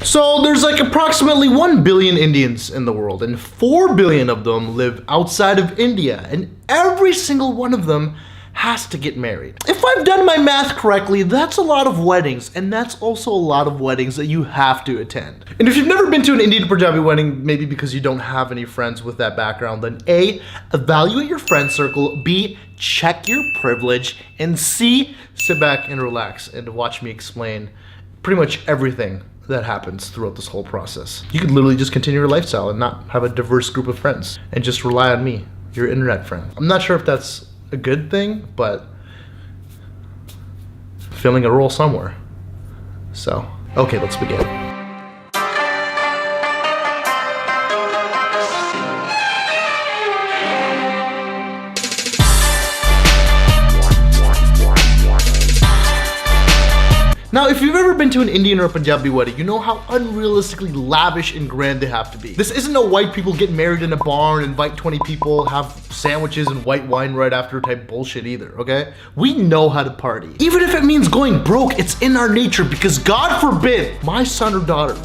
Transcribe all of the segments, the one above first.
So there's like approximately 1 billion Indians in the world, and 4 billion of them live outside of India, and every single one of them has to get married. If I've done my math correctly, that's a lot of weddings, and that's also a lot of weddings that you have to attend. And if you've never been to an Indian Punjabi wedding, maybe because you don't have any friends with that background, then A, evaluate your friend circle, B, check your privilege, and C, sit back and relax and watch me explain pretty much everything that happens throughout this whole process. You could literally just continue your lifestyle and not have a diverse group of friends and just rely on me, your internet friend. I'm not sure if that's a good thing, but filling a role somewhere. So, okay, let's begin. Now, if you've ever been to an Indian or a Punjabi wedding, you know how unrealistically lavish and grand they have to be. This isn't a white people get married in a barn, invite 20 people, have sandwiches and white wine right after type bullshit either, okay? We know how to party. Even if it means going broke, it's in our nature, because God forbid my son or daughter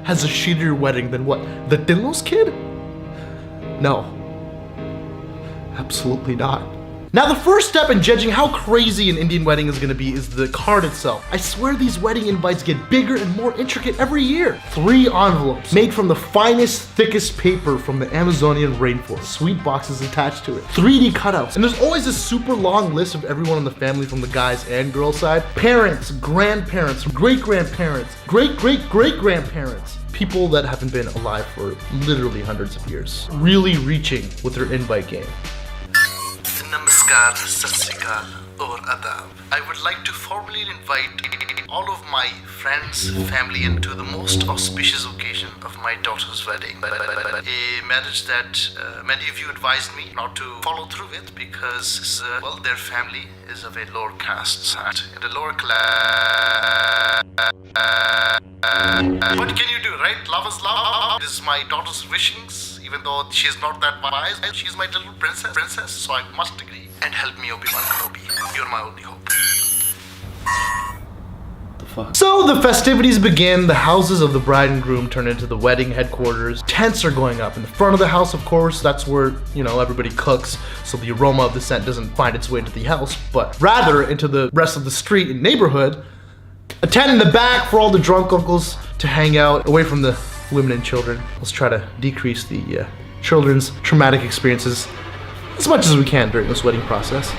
has a shittier wedding than what? The Dillo's kid? No. Absolutely not. Now, the first step in judging how crazy an Indian wedding is gonna be is the card itself. I swear these wedding invites get bigger and more intricate every year. 3 envelopes made from the finest, thickest paper from the Amazonian rainforest. Sweet boxes attached to it. 3D cutouts. And there's always a super long list of everyone in the family from the guys and girls side. Parents, grandparents, great-grandparents, great-great-great-grandparents. People that haven't been alive for literally hundreds of years. Really reaching with their invite game. Namaskar, Sat Sri Akal, or Adab. I would like to formally invite all of my friends, family into the most auspicious occasion of my daughter's wedding. A marriage that many of you advised me not to follow through with because, well, their family is of a lower caste and a lower class. What can you do, right? Love is love. This is my daughter's wishings. Even though she's not that wise, she's my little princess, so I must agree. And help me, Obi-Wan Kenobi. You're my only hope. The fuck? So the festivities begin. The houses of the bride and groom turn into the wedding headquarters. Tents are going up in the front of the house, of course. That's where, you know, everybody cooks, so the aroma of the scent doesn't find its way into the house, but rather into the rest of the street and neighborhood. A tent in the back for all the drunk uncles to hang out, away from the women and children. Let's try to decrease the children's traumatic experiences as much as we can during this wedding process.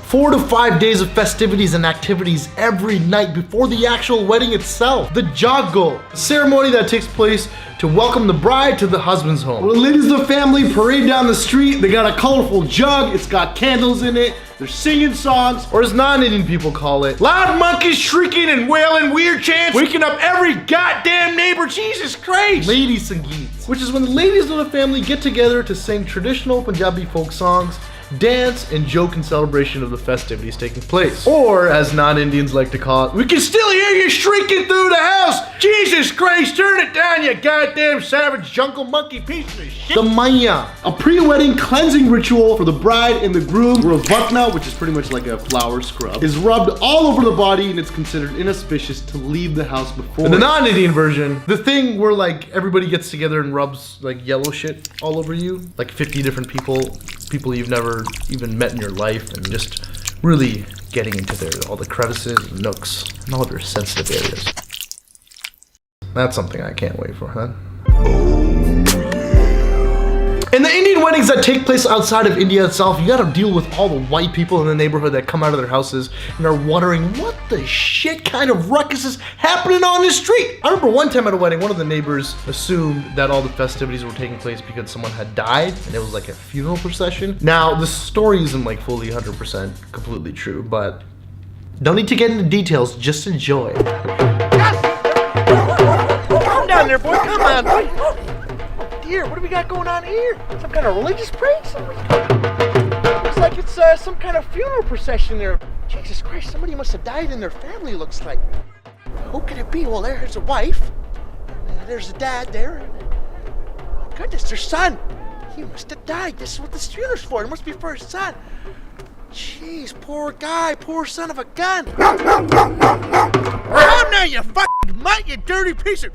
4 to 5 days of festivities and activities every night before the actual wedding itself. The jago, a ceremony that takes place to welcome the bride to the husband's home. Well, the ladies of the family parade down the street. They got a colorful jug. It's got candles in it. They're singing songs, or as non-Indian people call it, loud monkeys shrieking and wailing weird chants, waking up every goddamn neighbor. Jesus Christ! Lady Sangeets, which is when the ladies of the family get together to sing traditional Punjabi folk songs, dance, and joke in celebration of the festivities taking place. Or, as non-Indians like to call it, we can still hear you shrieking through the house! Jesus Christ, turn it down, you goddamn savage jungle monkey piece of shit! The Maya, a pre-wedding cleansing ritual for the bride and the groom, where a vakna, which is pretty much like a flour scrub, is rubbed all over the body, and it's considered inauspicious to leave the house before. In the non-Indian version, the thing where like everybody gets together and rubs like yellow shit all over you, like 50 different people you've never even met in your life, and just really getting into all the crevices and nooks and all their sensitive areas. That's something I can't wait for, huh? In the Indian weddings that take place outside of India itself, you gotta deal with all the white people in the neighborhood that come out of their houses and are wondering what the shit kind of ruckus is happening on this street. I remember one time at a wedding, one of the neighbors assumed that all the festivities were taking place because someone had died and it was like a funeral procession. Now, the story isn't like fully 100% completely true, but don't need to get into details, just enjoy. Calm down there, boy, come on, boy. Here, what do we got going on here? Some kind of religious parade? Looks like it's some kind of funeral procession there. Jesus Christ, somebody must have died in their family, looks like. Who could it be? Well, there's a wife. There's a dad there. Oh, goodness, their son. He must have died. This is what this funeral's for. It must be for his son. Jeez, poor guy, poor son of a gun. Come now, you fucking you dirty piece of...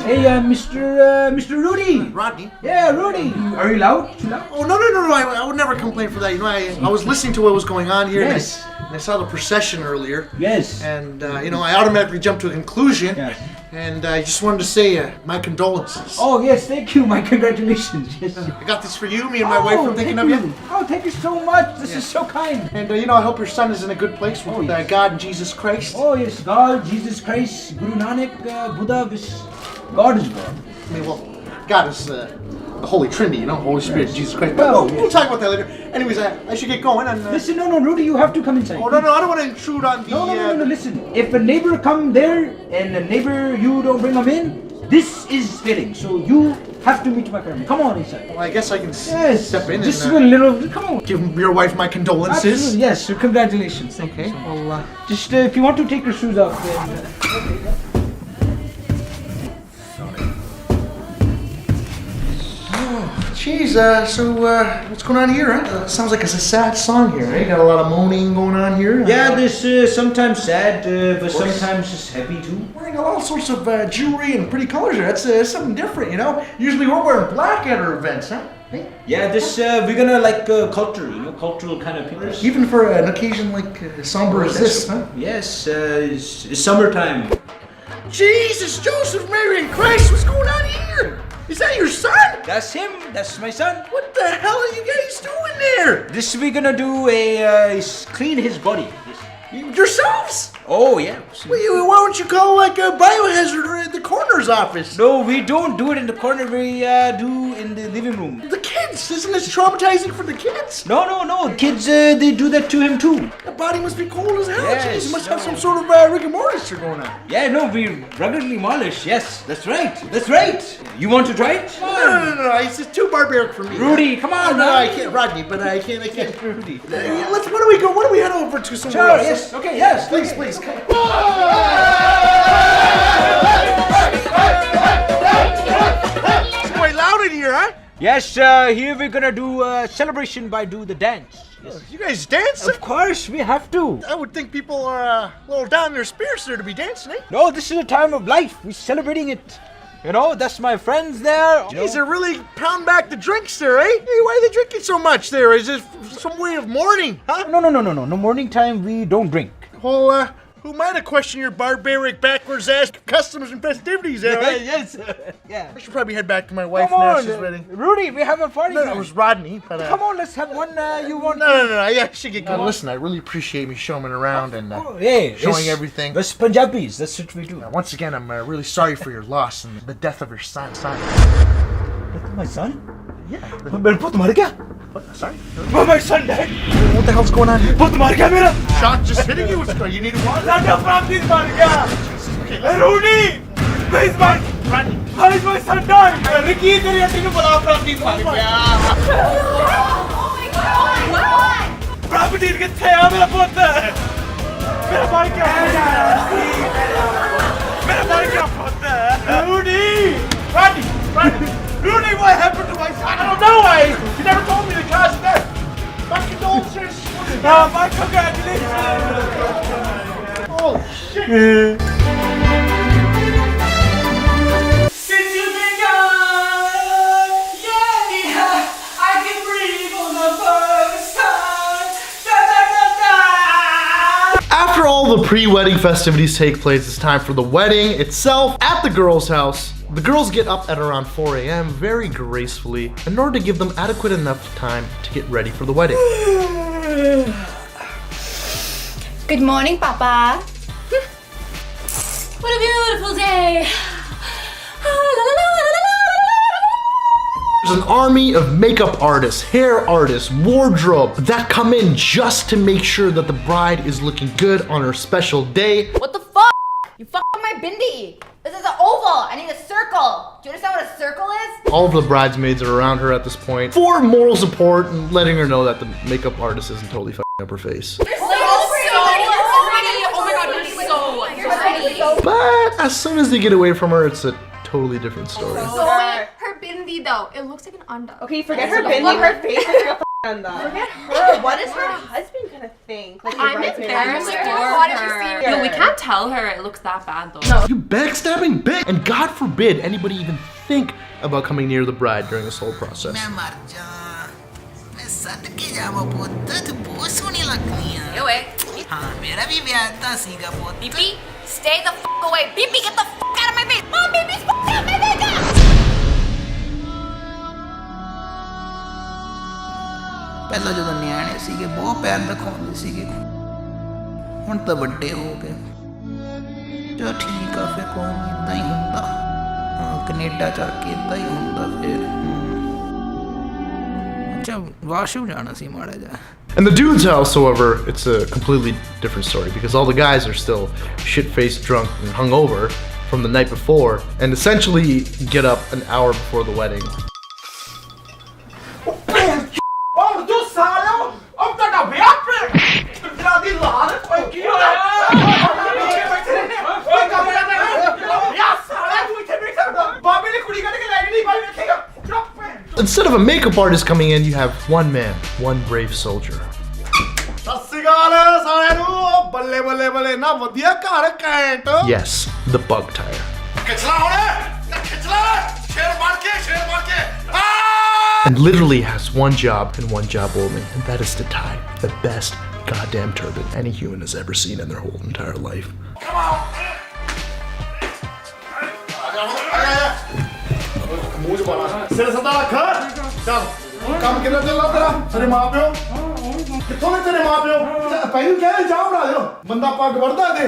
Hey, Mr. Rudy. Rodney? Yeah, Rudy. Are you loud? Too loud? Oh, no, I would never complain for that. You know, I was listening to what was going on here. Yes. And I saw the procession earlier. Yes. And, you know, I automatically jumped to a conclusion. Yes. And I just wanted to say my condolences. Oh, yes, thank you. My congratulations. Yes. I got this for you. Me and my wife were thinking of you. Oh, thank you so much. This is so kind. And, you know, I hope your son is in a good place with God and Jesus Christ. Oh, yes, God, Jesus Christ, Guru Nanak, Buddha, God is God. I mean, well, God is the Holy Trinity, you know, Holy Spirit, Jesus Christ. But Well, we'll talk about that later. Anyways, I should get going. And, Listen, no, Rudy, you have to come inside. Oh, no, I don't want to intrude on the... No, listen. If a neighbor come there and a neighbor, you don't bring them in, this is fitting. So you have to meet my family. Come on inside. Well, I guess I can Yes. step in Just and a little, come on. give your wife my condolences. Absolutely, yes, so congratulations. Thank Okay. you. So, well, just if you want to take your shoes off, then... Jeez, so what's going on here, huh? Sounds like it's a sad song here, right? Got a lot of moaning going on here. Yeah, this sometimes sad, but sometimes just happy too. Wearing all sorts of jewelry and pretty colors here. That's something different, you know? Usually we're wearing black at our events, huh? Hey? Yeah, this we're gonna like culture, you know, cultural kind of people. Even for an occasion like somber as this, huh? Yes, it's summertime. Jesus, Joseph, Mary, and Christ, what's going on here? Is that your son? That's him. That's my son. What the hell are you guys doing there? This we're gonna do a clean his body. Yourselves? Oh yeah. Why don't you call like a biohazard at the coroner's office? No, we don't do it in the corner. We do in the living room. The kids, isn't this traumatizing for the kids? No. Kids, they do that to him too. The body must be cold as hell. Yes, Jeez, you must have no. some sort of rigor mortis here going on. Yeah, no, we ruggedly demolish. Yes, that's right. That's right. You want to try it? No, it's just too barbaric for me. Rudy, come on. No, I can't, Rodney, but I can't. Rudy. Why don't we go? Why don't we head over to somewhere Sure, else? yes. Okay, yes. Please, come. It's quite loud in here, huh? Yes, here we're gonna do a celebration by do the dance. Yes. You guys dance? Of course, we have to. I would think people are a little down in their spirits there to be dancing, eh? No, this is a time of life. We're celebrating it. You know, that's my friends there. Geez, they're really pounding back the drinks there, eh? Hey, why are they drinking so much there? Is it some way of mourning, huh? No. No morning time, we don't drink. Well, who might have questioned your barbaric, backwards ass customs and festivities there, right? Yes. Yeah. I should probably head back to my wife Come now. on, She's ready. Rudy, we have a party. No, it was Rodney, but Come on, let's have one. You want? No. Yeah, I should get going. Listen, I really appreciate me showing around and showing everything. That's Punjabis. That's what we do. Once again, I'm really sorry for your loss and the death of your son. My son? Yeah. मेरे पुत्र मर गया? Sorry? My son died. What the hell's going on here? पुत्र मर गया मेरा. Shot just hitting you? What's going on? You need water? Santa Francis मर गया. Rudy, where's my? How is my son died? Ricky, तेरी हड्डी में बुला Francis मर गया. Oh my God! Property किथे है मेरा पुत्र? मेरा मर गया. मेरा मर गया पुत्र. Rudy, Rudy, what happened to my son? I don't know. You never told me the cause of death. My condolences. My congratulations. Oh, shit. After all the pre-wedding festivities take place, it's time for the wedding itself at the girl's house. The girls get up at around 4 a.m. very gracefully in order to give them adequate enough time to get ready for the wedding. Good morning, Papa. What a beautiful day. There's an army of makeup artists, hair artists, wardrobe that come in just to make sure that the bride is looking good on her special day. What the fuck? You fucked up my bindi. This is an oval. I need a circle. Do you understand what a circle is? All of the bridesmaids are around her at this point for moral support and letting her know that the makeup artist isn't totally fucking up her face. You're so pretty. Oh my God, you're so But as soon as they get away from her, it's a totally different story. her bindi. bindi though. It looks like an anda. Okay, forget her bindi. Her face is like a anda. Forget her. What is her husband gonna think? Like, I'm embarrassed for her. No, we can't tell her it looks that bad though. No. You backstabbing bitch! And God forbid anybody even think about coming near the bride during this whole process. Bibi, stay the f away. Bibi, get the f out of my face. Mom, Bibi's f out my makeup. ਪਹਿਲਾਂ ਜਦੋਂ ਨਿਆਣੇ ਸੀਗੇ ਬਹੁਤ ਪਿਆਰ ਦਿਖਾਉਂਦੇ ਸੀਗੇ ਹੁਣ ਤਾਂ ਵੱਡੇ ਹੋ ਗਏ ਚਲੋ ਠੀਕ ਆ ਫਿਰ ਕੋਈ ਨੀ ਇਦਾਂ ਹੀ ਹੁੰਦਾ ਹਾਂ ਕੈਨੇਡਾ ਜਾ ਕੇ ਇਦਾਂ ਹੀ ਹੁੰਦਾ ਫਿਰ ਅੱਛਾ ਵਾਸ਼ਰੂਮ ਜਾਣਾ ਸੀ ਮਾੜਾ ਜਿਹਾ In the dude's house, however, it's a completely different story because all the guys are still shit-faced, drunk, and hungover from the night before, and essentially get up an hour before the wedding. Instead of a makeup artist coming in, you have one man, one brave soldier. Yes, the bug tire. And literally has one job and one job only, and that is to tie the best goddamn turban any human has ever seen in their whole entire life. Come on! ਸਿਰ ਸਦਾ ਰੱਖ ਚੱਲ ਕੰਮ ਕਿੰਨਾ ਚੱਲਦਾ ਤੇਰਾ ਤੇਰੇ ਮਾਪਿਓ ਕਿੱਥੋਂ ਨੇ ਤੇਰੇ ਮਾਪਿਓ ਪਹਿਲਾਂ ਕਹਿ ਚਾਹ ਬਣਾ ਦਿਓ ਬੰਦਾ ਪੱਗ ਵੜਦਾ ਦੇ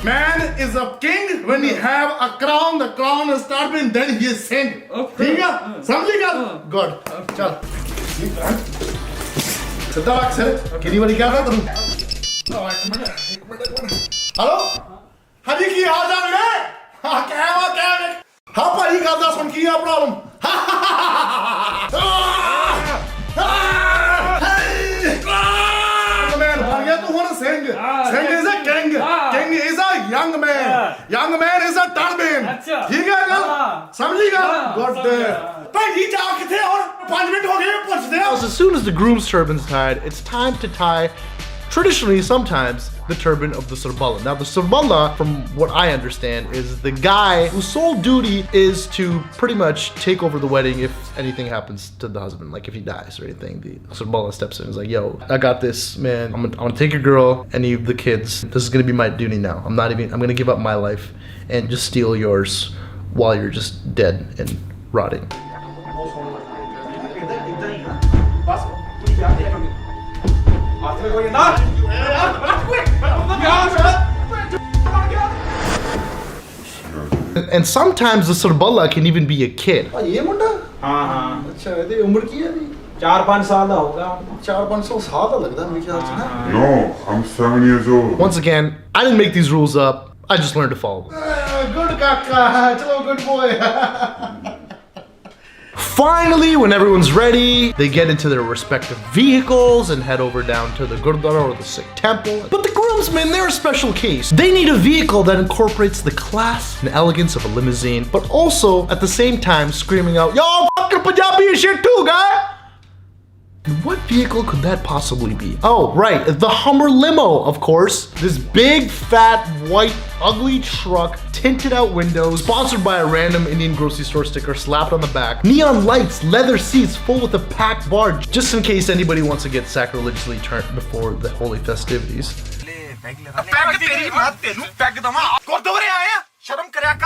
Man is a king when he have a crown, the crown is turban, then he is king. ठीक है समझ गया good चल ਸਿੱਧਾ ਰੱਖ ਸਿਰ ਕਿੰਨੀ ਵਾਰੀ ਕਹਿ ਤਾ ਤੈਨੂੰ ਇੱਕ ਮਿੰਟ हेलो हाँ जी की हाल चाल है हाँ क्या हाँ भाई गल दस हुण की आ प्रॉब्लम मैन बन गया तू हुण Singh Singh is a king king is a young man is a turban ठीक है गल समझी गल गुड भाई जा किथे हुण 5 मिनट हो गए पुछदे As soon as the groom's turban's tied, it's time to tie, traditionally sometimes, the turban of the Sarbala. Now the Sarbala, from what I understand, is the guy whose sole duty is to pretty much take over the wedding if anything happens to the husband, like if he dies or anything. The Sarbala steps in and is like, yo, I got this, man. I'm gonna take your girl, any of the kids. This is gonna be my duty now. I'm gonna give up my life and just steal yours while you're just dead and rotting. And sometimes the Sarbala can even be a kid. ये मुंडा हाँ हाँ अच्छा ਇਹਦੀ ਉਮਰ ਕੀ ਹੈ ਵੀ 4-5 ਸਾਲ ਦਾ ਹੋਊਗਾ 4-500 ਸਾਲ ਦਾ ਲੱਗਦਾ ਮੇਰੇ ਖਿਆਲ ਚ ਨਾ No, I'm 7 years old. Once again, I didn't make these rules up. I just learned to follow them. good kaka chalo good boy Finally, when everyone's ready, they get into their respective vehicles and head over down to the Gurdwara or the Sikh temple. But the groomsmen, they're a special case. They need a vehicle that incorporates the class and elegance of a limousine, but also at the same time screaming out, yo, fucking Punjabi and shit too, guy! And what vehicle could that possibly be? Oh, right, the Hummer limo, of course. This big, fat, white, ugly truck, tinted out windows, sponsored by a random Indian grocery store sticker slapped on the back, neon lights, leather seats full with a packed bar, just in case anybody wants to get sacrilegiously turned before the holy festivities.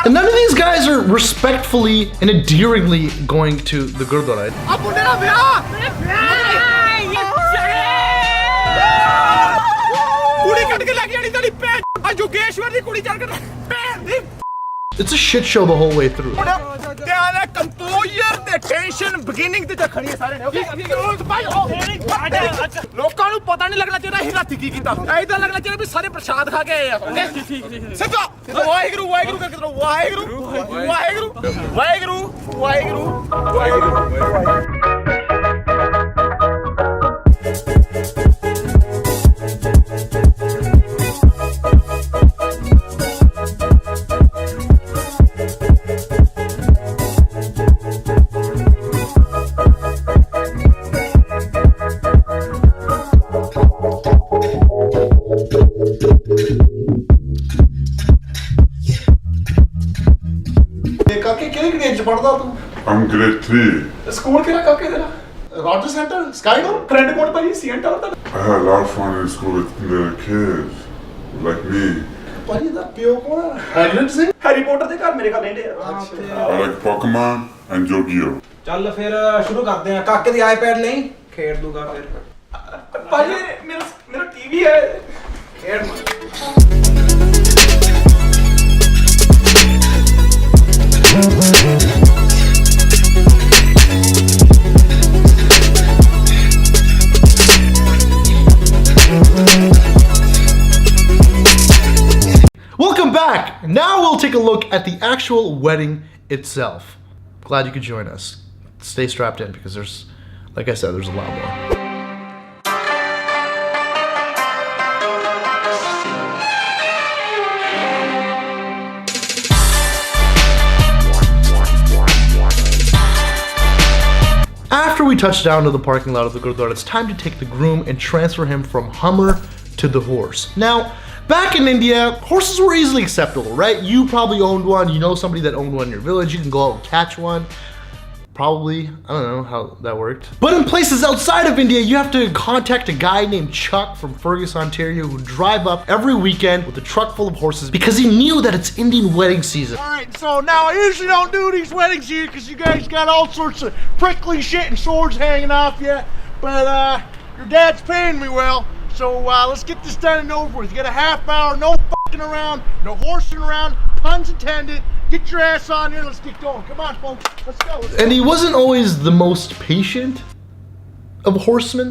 And none of these guys are respectfully and endearingly going to the Gurdwara. It's a shit show the whole way through. tension beginning ਤੇ ਖੜੀ ਸਾਰੇ ਨੇ okay ਭਾਈ ਲੋਕਾਂ ਨੂੰ ਪਤਾ ਨਹੀਂ ਲੱਗਣਾ ਚਾਹੀਦਾ ਅਸੀਂ ਰਾਤੀ ਕੀ ਕੀਤਾ ਐਦਾਂ ਲੱਗਣਾ ਚਾਹੀਦਾ ਵੀ ਸਾਰੇ ਪ੍ਰਸ਼ਾਦ ਖਾ ਕੇ ਆਏ ਆ ਓਕੇ ਠੀਕ ਸਿੱਧਾ ਵਾਹਿਗੁਰੂ ਵਾਹਿਗੁਰੂ ਕਰਕੇ ਕਰੋ ਵਾਹਿਗੁਰੂ ਵਾਹਿਗੁਰੂ ਵਾਹਿਗੁਰੂ ਵਾਹਿਗੁਰੂ काके किहड़ी ग्रेड च पढ़दा तू? I'm grade 3. स्कूल केड़ा काके तेरा? Roger centre, sky door, friend कौन भाई सीएंट वाला? I had a lot of fun in school with the kids like me. भाई दा पियो कौन है? हैरियट सिंह? हैरी पॉटर ਦੇ ਘਰ ਮੇਰੇ ਘਰ ਰਹਿੰਦੇ ਆ I like Pokemon and Yu-Gi-Oh. ਚੱਲ ਫਿਰ ਸ਼ੁਰੂ ਕਰਦੇ ਆ ਕਾਕੇ ਦੀ ਆਈਪੈਡ ਲਈ ਖੇਡ ਦੂਗਾ ਫਿਰ ਭਾਈ ਮੇਰਾ ਟੀਵੀ ਹੈ ਖੇਡ Welcome back! Now we'll take a look at the actual wedding itself. Glad you could join us. Stay strapped in because there's, like I said, there's a lot more. After we touch down to the parking lot of the Gurdwara, it's time to take the groom and transfer him from Hummer to the horse. Now, back in India, horses were easily acceptable, right? You probably owned one, you know somebody that owned one in your village, you can go out and catch one. Probably, I don't know how that worked. But in places outside of India, you have to contact a guy named Chuck from Fergus, Ontario, who would drive up every weekend with a truck full of horses because he knew that it's Indian wedding season. All right, so now I usually don't do these weddings here because you guys got all sorts of prickly shit and swords hanging off you. But your dad's paying me well, so let's get this done and over with. You got a half hour, no fucking around, no horsing around, puns intended. Get your ass on here, let's get going. Come on, folks, let's go. And he wasn't always the most patient of horsemen.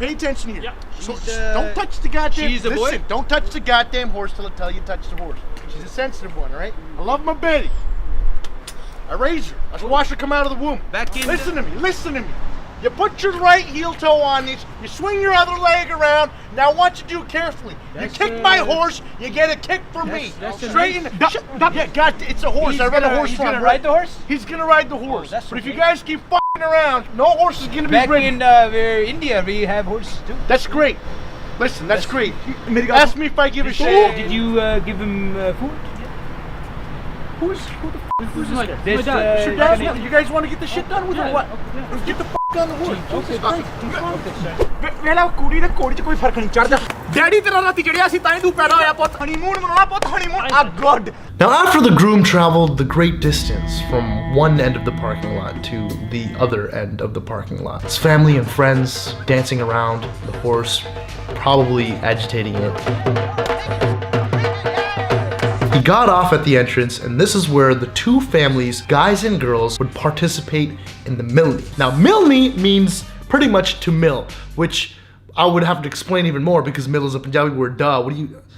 Pay attention here. So, don't touch the goddamn. Listen, don't touch the goddamn horse till I tell you to touch the horse. She's a sensitive one, all right? I love my Betty. I raise her. I watch her come out of the womb. Listen to me. Listen to me. You put your right heel toe on this. You swing your other leg around. Now, I want you to do it carefully. You kick my horse, you get a kick from me. Straighten. Yeah, it's a horse. I run a horse farm. ride the horse? He's gonna ride the horse. But if you guys keep f***ing around, no horse is gonna be Back ridden. in India we have horses too. That's great. Listen, that's great. Ask me if I give a shit. Did you give him food? Who's this? Your dad? You guys want to get the shit done with or what? Get the f*** on the horse. ਵੇਲਾ ਕੁੜੀ ਤੇ ਕੋੜੀ 'ਚ ਕੋਈ ਫਰਕ ਨਹੀਂ ਚੜਦਾ daddy ਤੇਰਾ ਰਾਤੀ ਚੜਿਆ ਸੀ ਤਾਂ ਹੀ ਤੂੰ ਪੈਦਾ ਹੋਇਆ ਪੁੱਤ ਹਨੀਮੂਨ ਮਨਾਉਣਾ ਪੁੱਤ ਹਨੀਮੂਨ ਆ good Now, after the groom traveled the great distance from one end of the parking lot to the other end of the parking lot, his family and friends dancing around the horse, probably agitating it. He got off at the entrance, and this is where the two families, guys and girls, would participate in the milni. Now, milni means pretty much to mill, which I would have to explain even more because mill is a Punjabi word, duh.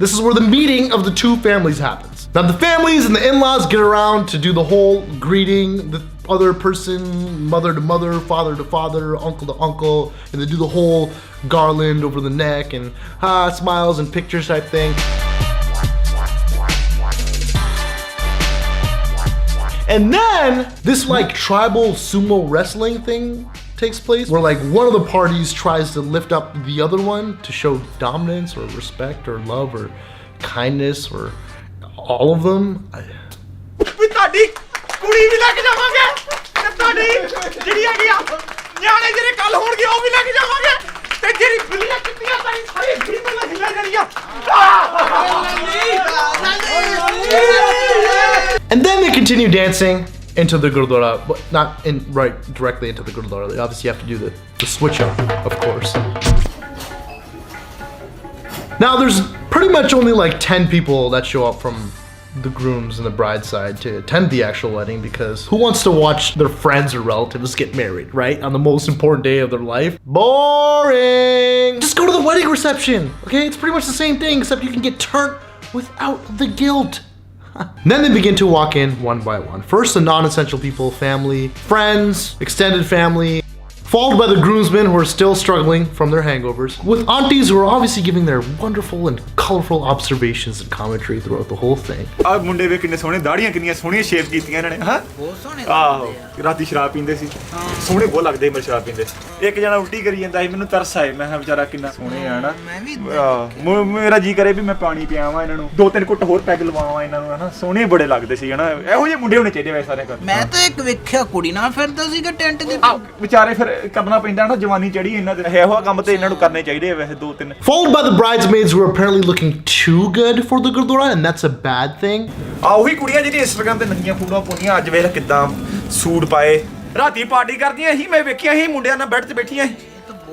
This is where the meeting of the two families happens. Now, the families and the in-laws get around to do the whole greeting, the other person, mother to mother, father to father, uncle to uncle, and they do the whole garland over the neck and smiles and pictures type thing. And then this like tribal sumo wrestling thing takes place where like one of the parties tries to lift up the other one to show dominance or respect or love or kindness or all of them. ਵੀ ਤੁਹਾਡੀ ਕੁੜੀ ਵੀ ਲੈ ਕੇ ਜਾਵਾਂਗੇ ਤੇ ਤੁਹਾਡੀ ਜਿਹੜੀ ਹੈਗੀ ਆ ਨਿਆਣੇ ਜਿਹੜੇ ਕੱਲ ਹੋਣਗੇ ਉਹ ਵੀ ਲੈ ਕੇ ਜਾਵਾਂਗੇ ਤੇ ਜਿਹੜੀ ਬਿੱਲੀਆਂ ਕਿੱਤੀਆਂ ਤਾਂ ਸਾਰੀ ਫੀਮੇਲ ਲੈ ਕੇ ਜਾਣੀਆਂ And then they continue dancing into the Gurdwara, but not right directly into the Gurdwara. They obviously have to do the switch up, of course. Now there's pretty much only like 10 people that show up from the groom's and the bride's side to attend the actual wedding because who wants to watch their friends or relatives get married, right? On the most important day of their life? Boring! Just go to the wedding reception, okay? It's pretty much the same thing except you can get turned without the guilt. Then they begin to walk in one by one. First, the non-essential people, family, friends, extended family, followed by the groomsmen who are still struggling from their hangovers, with aunties who are obviously giving their wonderful and colorful observations and commentary throughout the whole thing. ਆ ਮੁੰਡੇ ਵੇ ਕਿੰਨੇ ਸੋਹਣੇ, ਦਾੜੀਆਂ ਕਿੰਨੀਆਂ ਸੋਹਣੀਆਂ shape ਕੀਤੀਆਂ ਇਹਨਾਂ ਨੇ, ਹਾਂ ਬਹੁਤ ਸੋਹਣੇ ਆਹੋ ਰਾਤੀ ਸ਼ਰਾਬ ਪੀਂਦੇ ਸੀ, ਸੋਹਣੇ ਬਹੁਤ ਲੱਗਦੇ ਮੇਰੇ ਸ਼ਰਾਬ ਪੀਂਦੇ। ਇੱਕ ਜਣਾ ਉਲਟੀ ਕਰੀ ਜਾਂਦਾ ਸੀ, ਮੈਨੂੰ ਤਰਸ ਆਏ, ਮੈਂ ਕਿਹਾ ਵਿਚਾਰਾ ਕਿੰਨਾ ਸੋਹਣੇ ਆ ਨਾ। ਮੈਂ ਵੀ ਮੇਰਾ ਜੀ ਕਰੇ ਵੀ ਮੈਂ ਪਾਣੀ ਪਿਆਵਾਂ ਇਹਨਾਂ ਨੂੰ, 2-3 ਘੁੱਟ ਹੋਰ ਪੈਗ ਲਵਾਵਾਂ ਇਹਨਾਂ ਨੂੰ, ਹਨਾ ਸੋਹਣੇ ਬੜੇ ਲੱਗਦੇ ਸੀ ਹਨਾ। ਇਹੋ ਜਿਹੇ ਮੁੰਡੇ ਹੋਣੇ ਚਾਹੀਦੇ ਵੈਸੇ ਸਾਰੇ ਘਰ। ਮੈਂ ਤਾਂ ਇੱਕ ਵੇਖਿਆ ਕੁੜੀ ਨਾਲ ਫਿਰਦਾ ਸੀਗਾ ਟੈਂਟ ਦੇ ਵਿਚਾਰੇ ਫਿਰ ਕਰਨਾ ਪੈਂਦਾ ਨਾ, ਜਵਾਨੀ ਚੜੀ ਇਹਨਾਂ ਦੇ, ਇਹੋ ਕੰਮ ਤੇ ਇਹਨਾਂ ਨੂੰ ਕਰਨੇ ਚਾਹੀਦੇ ਵੈਸੇ 2-3। Followed by the bridesmaids who are apparently looking too good for the gurdwara, and that's a bad thing. ਉਹੀ ਕੁੜੀਆਂ ਜਿਹੜੀਆਂ ਇੰਸਟਾਗ੍ਰਾਮ ਤੇ ਨੰਗੀਆਂ ਫੋਟੋਆਂ ਪਾਉਂਦੀਆਂ, ਅੱਜ ਵੇਖ ਕਿੱਦਾਂ ਸੂਟ ਪਾਏ ਰਾਤੀ ਪਾਰਟੀ ਕਰਦੀਆਂ ਸੀ। ਮੈਂ ਵੇਖਿਆ ਸੀ ਮੁੰਡਿਆਂ ਨਾਲ ਬੈੱਡ ਤੇ ਬੈਠੀਆਂ ਸੀ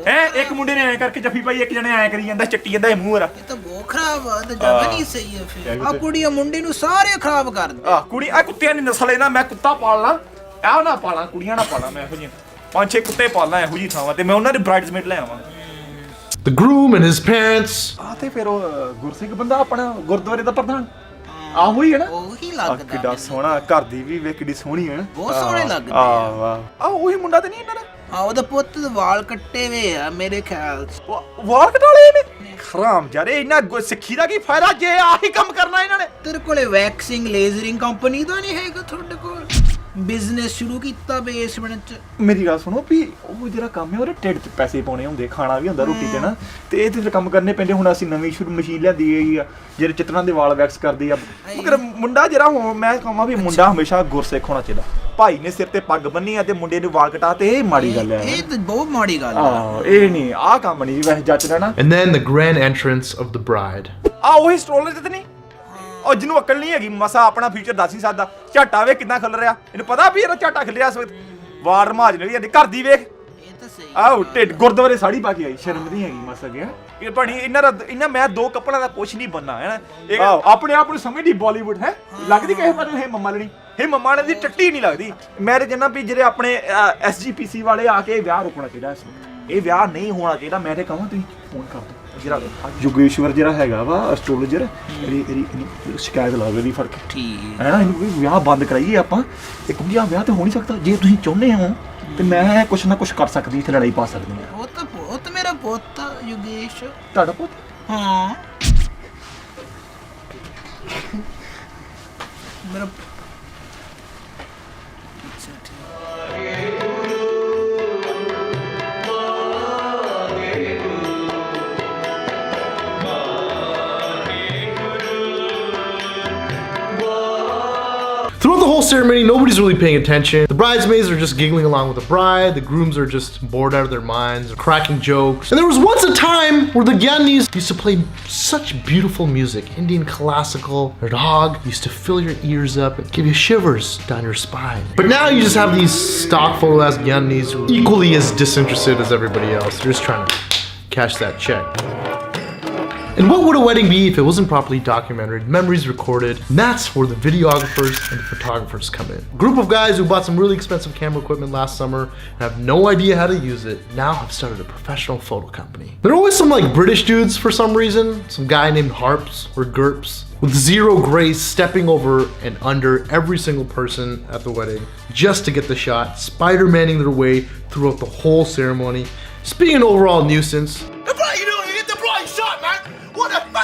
ਹੈ, ਇੱਕ ਮੁੰਡੇ ਨੇ ਐਂ ਕਰਕੇ ਜੱਫੀ ਪਾਈ, ਇੱਕ ਜਣੇ ਐਂ ਕਰੀ ਜਾਂਦਾ, ਚੱਟੀ ਜਾਂਦਾ ਇਹ ਮੂੰਹ ਰਾ। ਇਹ ਤਾਂ ਬਹੁਤ ਖਰਾਬ ਆ, ਤਾਂ ਜਗ੍ਹਾ ਨਹੀਂ ਸਹੀ ਹੈ ਫਿਰ। ਆ ਕੁੜੀਆਂ ਮੁੰਡੇ ਨੂੰ ਸਾਰੇ ਖਰਾਬ ਕਰ ਦੇ। ਕੁੜੀ ਆ ਕੁੱਤਿਆਂ ਦੀ ਨਸਲ ਹੈ ਨਾ, ਮੈਂ ਕੁੱਤਾ ਪਾਲਣਾ ਐ ਨਾ ਪਾਲਾਂ, ਕੁੜੀਆਂ ਨਾ ਪਾਲਾਂ, ਮੈਂ ਇਹੋ ਜਿਹੀਆਂ 5-6 ਕੁੱਤੇ ਪਾਲਣਾ ਇਹੋ ਜਿਹੀ ਥਾਵਾਂ ਤੇ, ਮੈਂ ਉਹਨਾਂ ਦੇ ਬ੍ਰਾਈਡਸਮੇਡ ਲੈ ਆਵਾਂ। The groom and his parents. ਆ ਤੇ ਫਿਰ ਉਹ ਗੁਰਸਿੱਖ ਬੰਦਾ ਆਪਣਾ ਗੁਰਦੁਆਰੇ ਦਾ ਪ੍ਰਧਾਨ ਆਹੋ ਹੀ ਹੈ ਨਾ, ਉਹੀ ਲੱਗਦਾ ਕਿੱਡਾ ਸੋਹਣਾ, ਘਰ ਦੀ ਵੀ ਵੇਖ ਕਿੱਡੀ ਸੋਹਣੀ ਹੈ, ਬਹੁਤ ਸੋਹਣੇ ਲੱਗਦੇ ਆ। ਵਾਹ ਉਹੀ ਮੁੰਡਾ ਤੇ ਨਹੀਂ ਇਹਨਾਂ ਦਾ? ਉਹਦਾ ਪੁੱਤ ਦੇ ਵਾਲ ਕੱਟੇ ਵੇ ਆ ਮੇਰੇ ਖਿਆਲ ਚ। ਵਾਲ ਕਟਾਲੇ ਨੇ ਖਰਾਮ ਜਾਰੇ, ਇਹਨਾਂ ਸਿੱਖੀ ਦਾ ਕੀ ਫਾਇਦਾ ਜੇ ਆਹੀ ਕੰਮ ਕਰਨਾ ਇਹਨਾਂ ਨੇ। ਤੇਰੇ ਕੋਲੇ ਵੈਕਸਿੰਗ ਲੇਜ਼ਰਿੰਗ ਕੰਪਨੀ ਦਾ ਨਹੀਂ ਹੈਗਾ ਤੁਹਾਡੇ ਕੋਲ? ਬਿਜ਼ਨਸ ਸ਼ੁਰੂ ਕੀਤਾ ਬੇਸਮੈਂਟ ਚ। ਮੇਰੀ ਗੱਲ ਸੁਣੋ ਵੀ ਉਹ ਜਿਹੜਾ ਕੰਮ ਹੈ ਉਹਦੇ ਢਿੱਡ 'ਚ ਪੈਸੇ ਪਾਉਣੇ ਹੁੰਦੇ, ਖਾਣਾ ਵੀ ਹੁੰਦਾ ਰੋਟੀ ਤੇ ਨਾ, ਤੇ ਇਹ ਤੇ ਫਿਰ ਕੰਮ ਕਰਨੇ ਪੈਂਦੇ। ਹੁਣ ਅਸੀਂ ਨਵੀਂ ਸ਼ੁਰੂ ਮਸ਼ੀਨ ਲਿਆਂਦੀ ਹੈਗੀ ਆ ਜਿਹੜੇ ਚਿੱਤਰਾਂ ਦੇ ਵਾਲ ਵੈਕਸ ਕਰਦੀ ਆ। ਮਗਰ ਮੁੰਡਾ ਜਿਹੜਾ ਮੈਂ ਕਹਾਂ ਵੀ ਮੁੰਡਾ ਹਮੇਸ਼ਾ ਗੁਰਸਿੱਖ ਹੋਣਾ ਚਾਹੀਦਾ। ਭਾਈ ਨੇ ਸਿਰ ਤੇ ਪੱਗ ਬੰਨੀ ਆ ਤੇ ਮੁੰਡੇ ਨੂੰ ਵਾਲ ਕਟਾ ਤੇ ਇਹ ਮਾੜੀ ਗੱਲ ਹੈ, ਇਹ ਤਾਂ ਬਹੁਤ ਮਾੜੀ ਗੱਲ ਆ। ਇਹ ਨਹੀਂ, ਆਹ ਕੰਮ ਨਹੀਂ ਵੈਸੇ ਜੱਚਦਾ ਨਾ। And then the grand entrance of the bride. ਉਹੀ ਸਟ੍ਰੋਲਰ ਤੇ ਨਹੀਂ, ਉਹ ਜਿਹਨੂੰ ਅਕਲ ਨਹੀਂ ਹੈਗੀ, ਮਸਾ ਆਪਣਾ ਫਿਊਚਰ ਦੱਸ ਨਹੀਂ ਸਕਦਾ। ਝਾਟਾ ਵੇ ਕਿੰਨਾ ਖਿਲ ਰਿਹਾ, ਇਹਨੂੰ ਪਤਾ ਵੀ ਇਹਦਾ ਝਾਟਾ ਖਿਲਿਆ ਇਸ ਵਕਤ। ਵਾਰ ਰਮਾਜ ਨਹੀਂ ਜਾਂਦੀ, ਘਰ ਦੀ ਵੇਖ ਇਹ ਤਾਂ ਸਹੀ ਆਹ ਢਿੱਡ, ਗੁਰਦੁਆਰੇ ਸਾੜੀ ਪਾ ਕੇ ਆਈ, ਸ਼ਰਮ ਨਹੀਂ ਹੈਗੀ ਮਸਾ ਗਿਆ ਇਹ ਭਾਣੀ। ਇਹਨਾਂ ਮੈਂ 2 ਕੱਪੜਾਂ ਦਾ ਕੁਛ ਨਹੀਂ ਬੰਨਾ ਹੈ ਨਾ, ਆਪਣੇ ਆਪ ਨੂੰ ਸਮਝਦੀ ਬਾਲੀਵੁੱਡ ਹੈ, ਲੱਗਦੀ ਕਿਸੇ ਪਾਸੇ ਹੈ ਮੰਮਾ ਲਣੀ, ਇਹ ਮੰਮਾ ਨੇ ਦੀ ਟੱਟੀ ਨਹੀਂ ਲੱਗਦੀ। ਮੈਰਿਜ ਇਹਨਾਂ ਵੀ ਜਿਹੜੇ ਆਪਣੇ SGPC ਵਾਲੇ ਆ ਕੇ ਵਿਆਹ ਰੋਕਣਾ ਚਾਹੀਦਾ ਇਸ ਵਕਤ, ਇਹ ਵਿਆਹ ਨਹੀਂ ਹੋਣਾ ਚਾਹੀਦਾ। ਮੈਂ ਤੇ ਕਹਾਂ ਤੁਸੀਂ ਫੋਨ ਕਰ ਦਿਓ, ਜਿਹੜਾ ਯੋਗੇਸ਼ਵਰ ਜਿਹੜਾ ਹੈਗਾ ਵਾ ਐਸਟ੍ਰੋਲੋਜਰ, ਇਹਦੀ ਸ਼ਿਕਾਇਤ ਲਾ ਇਹਦੀ ਫੜ ਕੇ, ਠੀਕ ਹੈ ਨਾ, ਇਹਨੂੰ ਵਿਆਹ ਬੰਦ ਕਰਾਈਏ ਆਪਾਂ। ਇਹ ਕਿਉਂਕਿ ਆ ਵਿਆਹ ਤੇ ਹੋ ਨਹੀਂ ਸਕਦਾ, ਜੇ ਤੁਸੀਂ ਚਾਹੁੰਦੇ ਹੋ ਤੇ ਮੈਂ ਕੁਛ ਨਾ ਕੁਛ ਕਰ ਸਕਦੀ, ਇੱਥੇ ਲੜਾਈ ਪਾ ਸਕਦੀ ਹਾਂ। ਉਹ ਤਾਂ ਮੇਰਾ ਪੁੱਤ ਯੋਗੇਸ਼। ਤੁਹਾਡਾ ਪੁੱਤ? ਹਾਂ ਮੇਰਾ Throughout the whole ceremony, nobody's really paying attention. The bridesmaids are just giggling along with the bride. The grooms are just bored out of their minds, cracking jokes. And there was once a time where the Gyanis used to play such beautiful music. Indian classical. Their dog used to fill your ears up and give you shivers down your spine. But now you just have these stock photo-ass Gyanis who are equally as disinterested as everybody else. They're just trying to cash that check. And what would a wedding be if it wasn't properly documented, memories recorded? And that's where the videographers and the photographers come in. A group of guys who bought some really expensive camera equipment last summer and have no idea how to use it, now have started a professional photo company. There are always some like British dudes for some reason, some guy named Harps or Gerps, with zero grace stepping over and under every single person at the wedding just to get the shot, Spider-Manning their way throughout the whole ceremony, just being an overall nuisance.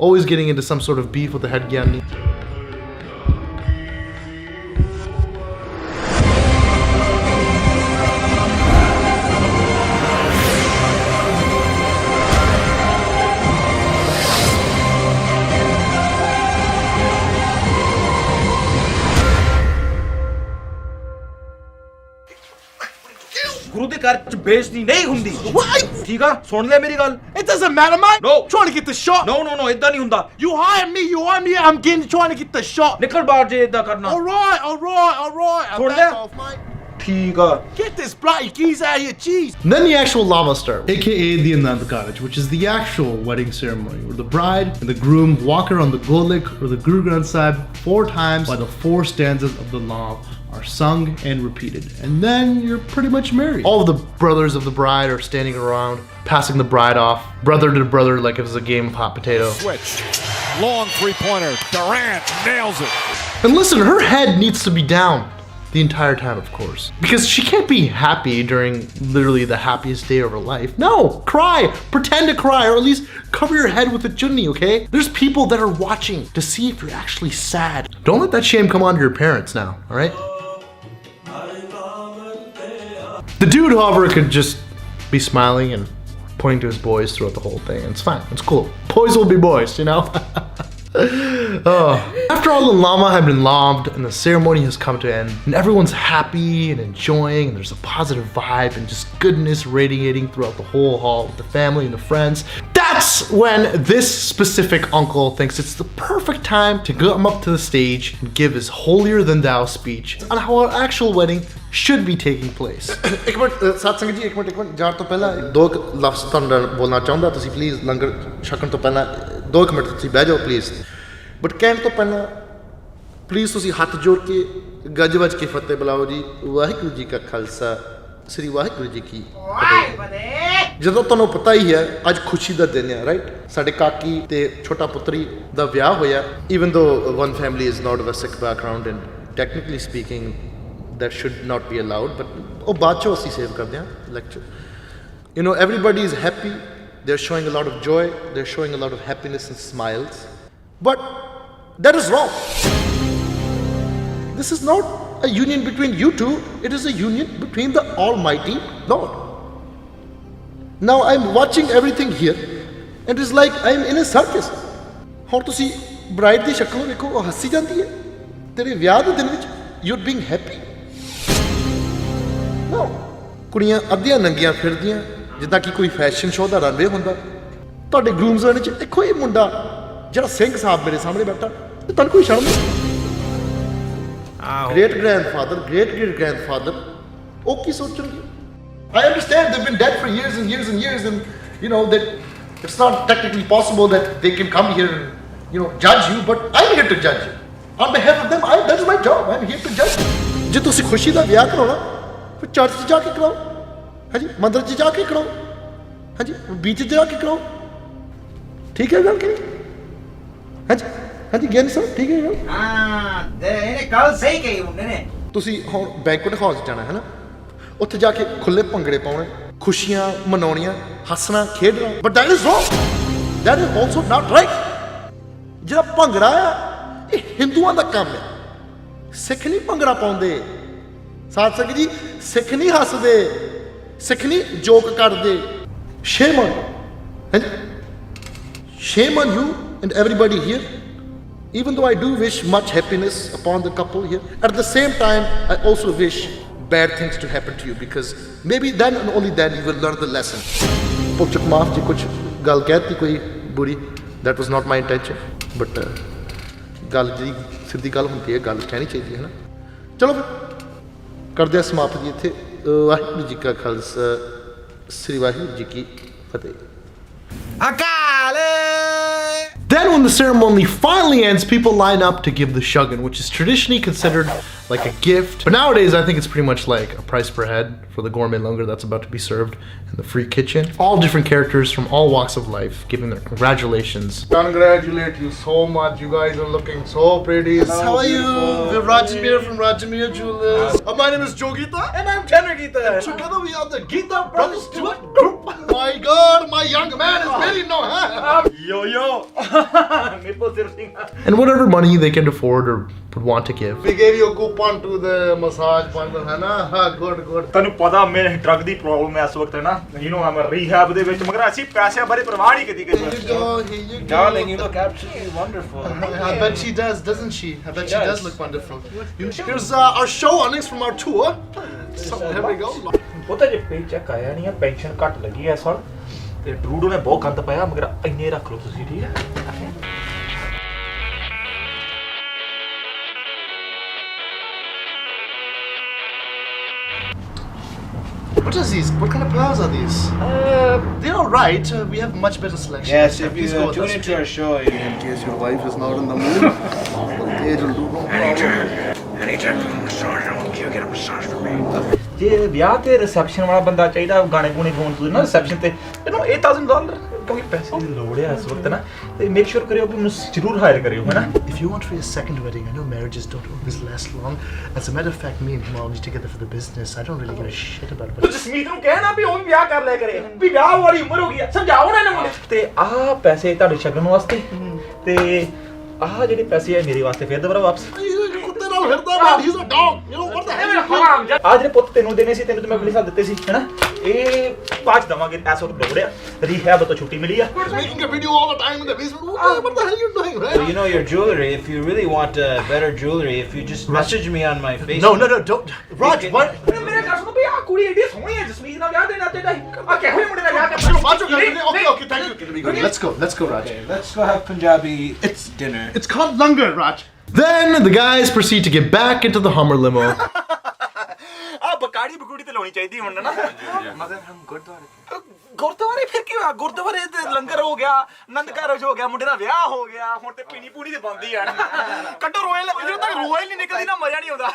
Always getting into some sort of beef with the head Gyani. ਗੁਰੂ ਦੇ ਘਰ ਚ ਬੇਇੱਜ਼ਤੀ ਨਹੀਂ ਹੁੰਦੀ, ਠੀਕ ਆ? ਸੁਣ ਲੈ ਮੇਰੀ ਗੱਲ। It doesn't matter, man. No. Trying to get the shot. No, ਇਦਾਂ ਨਹੀਂ ਹੁੰਦਾ। You hire me, I'm trying to get the shot. ਨਿਕਲ ਬਾਹਰ ਜੇ ਇਦਾਂ ਕਰਨਾ। All right. ਸੁਣ ਲੈ। ਠੀਕ ਆ। Get this bloody keys out of here, jeez. And then the actual lava starts, aka the Anand Karaj, which is the actual wedding ceremony, where the bride and the groom walk around the Golik or the Guru Granth Sahib 4 times while the 4 stanzas of the law are sung and repeated. And then you're pretty much married. All of the brothers of the bride are standing around, passing the bride off, brother to brother, like it was a game of hot potato. Switch. Long 3-pointer. Durant nails it. And listen, her head needs to be down. the entire time, of course. Because she can't be happy during literally the happiest day of her life. No, cry, pretend to cry, or at least cover your head with a chunni, okay? There's people that are watching to see if you're actually sad. Don't let that shame come onto your parents now, all right? The dude, however, could just be smiling and pointing to his boys throughout the whole thing. It's fine, it's cool. Boys will be boys, you know? Oh. After all the llama have been lobbed and the ceremony has come to an end and everyone's happy and enjoying and there's a positive vibe and just goodness radiating throughout the whole hall with the family and the friends, that's when this specific uncle thinks it's the perfect time to come up to the stage and give his holier than thou speech on how our actual wedding should be taking place. ਇੱਕ minute ਸਤਸੰਗ ਜੀ ਇੱਕ minute ਜਾਣ ਤੋਂ ਪਹਿਲਾਂ ਦੋ ਲਫ਼ਜ਼ ਤੁਹਾਨੂੰ ਬੋਲਣਾ ਚਾਹੁੰਦਾ ਤੁਸੀਂ ਪਲੀਜ਼ ਲੰਗਰ ਛਕਣ ਤੋਂ ਪਹਿਲਾਂ 2 ਮਿੰਟ ਤੁਸੀਂ ਬਹਿ ਜਾਓ ਪਲੀਜ਼ ਬਟ ਕਹਿਣ ਤੋਂ ਪਹਿਲਾਂ ਪਲੀਜ਼ ਤੁਸੀਂ ਹੱਥ ਜੋੜ ਕੇ ਗੱਜ ਵੱਜ ਕੇ ਫਤਿਹ ਬੁਲਾਓ ਜੀ ਵਾਹਿਗੁਰੂ ਜੀ ਕਾ ਖਾਲਸਾ ਸ੍ਰੀ ਵਾਹਿਗੁਰੂ ਜੀ ਕੀ ਫਤਿਹ। ਜਦੋਂ ਤੁਹਾਨੂੰ ਪਤਾ ਹੀ ਹੈ ਅੱਜ ਖੁਸ਼ੀ ਦਾ ਦਿਨ ਹੈ ਰਾਈਟ ਸਾਡੇ ਕਾਕੀ ਤੇ ਛੋਟਾ ਪੁੱਤਰੀ ਦਾ ਵਿਆਹ ਹੋਇਆ even though one family is not of a Sikh background and technically speaking that should not be allowed, but oh baad chon assi save karde hain lecture. You know, everybody is happy, they're showing a lot of joy, they're showing a lot of happiness and smiles, but that is wrong. This is not a union between you two, it is a union between the Almighty Lord. Now I'm watching everything here and it's like I'm in a circus. How to see bride di shakl dekho oh hassi janti hai tere vyah de din vich you're being happy. No, ਕੁੜੀਆਂ ਅੱਧੀਆਂ ਨੰਗੀਆਂ ਫਿਰਦੀਆਂ ਜਿੱਦਾਂ ਕਿ ਕੋਈ fashion show ਦਾ runway ਹੁੰਦਾ ਤੁਹਾਡੇ ਗਰੂਮਸ ਦੇ ਵਿੱਚ ਦੇਖੋ ਇਹ ਮੁੰਡਾ ਜਿਹੜਾ ਸਿੰਘ ਸਾਹਿਬ ਮੇਰੇ ਸਾਹਮਣੇ ਬੈਠਾ ਤੇ ਤੁਹਾਨੂੰ ਕੋਈ ਸ਼ਰਮ ਨਹੀਂ ਗ੍ਰੇਟ ਗ੍ਰੈਂਡਫਾਦਰ ਉਹ ਕੀ ਸੋਚਣਗੇ I understand they've been dead for years and years and years and you know that it's not technically possible that they can come here and you know judge you but I'm here to judge you on behalf of them that is my job I'm here to judge you ਜੇ ਤੁਸੀਂ ਖੁਸ਼ੀ ਦਾ ਵਿਆਹ ਕਰਾਉਣਾ ਫਿਰ church 'ਚ ਜਾ ਕੇ ਕਰਾਓ ਹਾਂਜੀ ਮੰਦਰ 'ਚ ਜਾ ਕੇ ਕਰਾਓ ਹਾਂਜੀ ਬੀਚ 'ਚ ਜਾ ਕੇ ਕਰਾਓ ਠੀਕ ਹੈ ਗੱਲ ਕਿ ਹਾਂਜੀ ਹਾਂਜੀ ਗਿਆਨੀ ਸਾਹਿਬ ਠੀਕ ਹੈ ਗੱਲ ਹਾਂ ਇਹਨੇ ਕੱਲ ਸਹੀ ਕਹੀ ਮੁੰਡੇ ਨੇ ਤੁਸੀਂ ਹੁਣ ਬੈਂਕੁਏਟ ਹਾਲ 'ਚ ਜਾਣਾ ਹੈ ਨਾ ਉੱਥੇ ਜਾ ਕੇ ਖੁੱਲੇ ਭੰਗੜੇ ਪਾਉਣੇ ਖੁਸ਼ੀਆਂ ਮਨਾਉਣੀਆਂ ਹੱਸਣਾ ਖੇਡਣਾ but that is wrong that is also not right ਜਿਹੜਾ ਭੰਗੜਾ ਆ ਇਹ ਹਿੰਦੂਆਂ ਦਾ ਕੰਮ ਹੈ ਸਿੱਖ ਨਹੀਂ ਭੰਗੜਾ ਪਾਉਂਦੇ ਸਾਧ ਸੰਗਤ ਜੀ ਸਿੱਖ ਨਹੀਂ ਹੱਸਦੇ ਸਿੱਖ ਨਹੀਂ ਜੋਕ ਕਰਦੇ shame on you and shame on you and everybody here even though I do wish much happiness upon the couple here at the same time I also wish bad things to happen to you because maybe then and only then you will learn the lesson ਪੁੱਛਕ ਮਾਫ ਜੀ ਕੁਝ ਗੱਲ ਕਹਿਤੀ ਕੋਈ ਬੁਰੀ that was not my intention but ਗੱਲ ਜਿਹੜੀ ਸਿੱਧੀ ਗੱਲ ਹੁੰਦੀ ਹੈ ਗੱਲ ਕਹਿਣੀ ਚਾਹੀਦੀ ਹੈ ਨਾ ਚਲੋ ਫਿਰ ਕਰਦੇ ਆ ਸਮਾਪਤ ਜੀ ਇੱਥੇ ਵਾਹਿਗੁਰੂ ਜੀ ਕਾ ਖਾਲਸਾ ਸ੍ਰੀ ਵਾਹਿਗੁਰੂ ਜੀ ਕੀ ਫਤਿਹ Then when the ceremony finally ends, people line up to give the shuggan, which is traditionally considered like a gift. But nowadays, I think it's pretty much like a price per head for the gourmet langar that's about to be served in the free kitchen. All different characters from all walks of life giving their congratulations. Congratulate you so much. You guys are looking so pretty. How are you? We're Rajamir from Rajamir Jewelers. My name is Jogita. And I'm Tanner Geeta. And together we are the Geeta Brothers Duet Group. My God, my young man is very no, huh? Yo. And whatever money they can afford or would want to give. We gave you a coupon to the massage parlor, है ना? Good. ਤੈਨੂੰ ਪਤਾ ਮੇਰੇ drug ਦੀ problem ਹੈ ਇਸ ਵਕਤ ਹੈ ਨਾ ਯੂ نو ਆਮ ਰੀਹੈਬ ਦੇ ਵਿੱਚ ਮਗਰ ਅਸੀਂ ਪੈਸਿਆਂ ਬਾਰੇ ਪਰਵਾਹ ਨਹੀਂ ਕੀਤੀ Here you go. Darling, you look absolutely wonderful. I bet she does, doesn't she? I bet she does look wonderful. Here's our show earnings from our tour. So here we go. ਪਤਾ ਜੇ ਪੇ check ਆਇਆ ਨਹੀਂ ਆ pension ਘੱਟ ਲੱਗੀ ਐ ਸਾਲ ਤੇ ਟਰੂਡੋ ਨੇ ਬਹੁਤ ਗੰਦ ਪਾਇਆ ਮਗਰ ਇੰਨੇ ਰੱਖ ਲਓ ਤੁਸੀਂ ਠੀਕ ਹੈ What is these? What kind of flowers are these? They're all right. We have much better selection. Yes, if Please you go with tune us. into our show, In case your wife is not in the mood, age will do no problem. anytime you massage, I want you to get a massage for me. ਜੇ ਵਿਆਹ ਤੇ reception ਵਾਲਾ ਬੰਦਾ ਚਾਹੀਦਾ ਗਾਣੇ ਗੂਣੇ ਗਾਉਣ ਤੁਸੀਂ ਨਾ ਰਿਸੈਪਸ਼ਨ ਤੇ ਇਹਨੂੰ $8,000 क्योंकि पैसे की लोड़ है इस वक्त ना तो मेक श्योर करियो कि मुझे जरूर हायर करियो है ना If you want for your second wedding, I know marriages don't always last long. As a matter of fact, me and him are always together for the business. I don't really give a shit about it. तो जसमीत ਨੂੰ ਕਹਿਣਾ ਵੀ ਉਹ ਵੀ ਵਿਆਹ ਕਰ ਲਿਆ ਕਰੇ ਵੀ ਵਿਆਹ ਵਾਲੀ ਉਮਰ ਹੋ ਗਈ ਆ ਸਮਝਾਓ ਨਾ ਇਹਨਾਂ ਮੁੰਡੇ ਤੇ ਆਹ ਪੈਸੇ ਤੁਹਾਡੇ ਸ਼ਗਨ ਵਾਸਤੇ ਤੇ ਆਹ ਜਿਹੜੇ ਪੈਸੇ ਆ ਮੇਰੇ ਵਾਸਤੇ ਫੇਰ ਦੁਬਾਰਾ ਵਾਪਸ ਕੁੱਤੇ ਨਾਲ ਫਿਰਦਾ man, he's a dog. You know what the hell? ਆ ਜਿਹੜੇ ਪੁੱਤ ਤੈਨੂੰ ਦੇਣੇ ਸੀ ਤੈਨੂੰ ਤੇ ਮੈਂ ਅਗਲੇ ਸਾਲ ਦਿੱਤੇ ਸੀ ਹੈਨਾ ਇਹ ਪਾਜ ਦਵਾਂਗੇ ਐਸਾ ਲੋੜ ਆ ਰੀਹੈਬ ਤੋਂ ਛੁੱਟੀ ਮਿਲੀ ਆ He's making a video all the time in the basement. What the hell are you doing, So right? you know your jewelry. If you really want better jewelry, if you just message me on my Facebook. No, don't. Raj, what? ਮੇਰੇ ਘਰ ਸੁਣੋ ਵੀ ਆ ਕੁੜੀ ਏਡੀ ਸੋਹਣੀ ਹੈ ਜਸਮੀਤ ਨਾਲ ਵਿਆਹ ਦੇਣਾ ਚਾਹੀਦਾ ਆ ਕਿਹੋ ਮੁੰਡੇ ਨਾਲ ਵਿਆਹ ਕਰਨਾ Okay, thank you. Let's go, Raj. Okay, let's go have Punjabi dinner. It's called langar, Raj. Then the guys proceed to get back into the Hummer limo. ਆ ਬਕਾੜੀ ਬਕੂੜੀ ਤੇ ਲਾਉਣੀ ਚਾਹੀਦੀ ਹੁਣ ਨਾ ਮਗਰ ਹਮ ਗੁਰਦੁਆਰੇ ਫਿਰ ਕੀ ਹੋਇਆ ਗੁਰਦੁਆਰੇ ਤੇ ਲੰਗਰ ਹੋ ਗਿਆ ਆਨੰਦ ਕਾਰਜ ਹੋ ਗਿਆ ਮੁੰਡੇ ਦਾ ਵਿਆਹ ਹੋ ਗਿਆ ਹੁਣ ਤੇ ਪੀਣੀ ਪੂਣੀ ਤੇ ਬੰਦੀ ਆ ਕੱਢੋ ਰੋਇਲ ਜਦੋਂ ਤੱਕ ਰੋਇਲ ਨਹੀਂ ਨਿਕਲਦੀ ਨਾ ਮਜ਼ਾ ਨਹੀਂ ਆਉਂਦਾ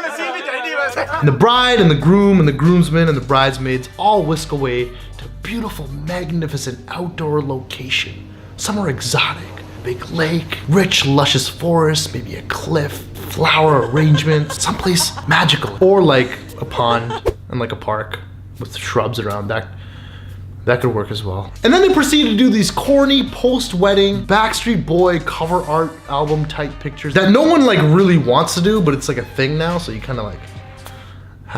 ਲੱਸੀ ਵੀ ਚਾਹੀਦੀ ਵੈਸੇ The bride and the groom and the groomsmen and the bridesmaids all whisk away to a beautiful, magnificent outdoor location. Somewhere exotic. Big lake, rich, luscious forest, maybe a cliff, flower arrangement, someplace magical. Or like a pond and like a park with shrubs around. That could work as well. And then they proceed to do these corny post-wedding Backstreet Boy cover art album type pictures that no one like really wants to do, but it's like a thing now, so you kind of like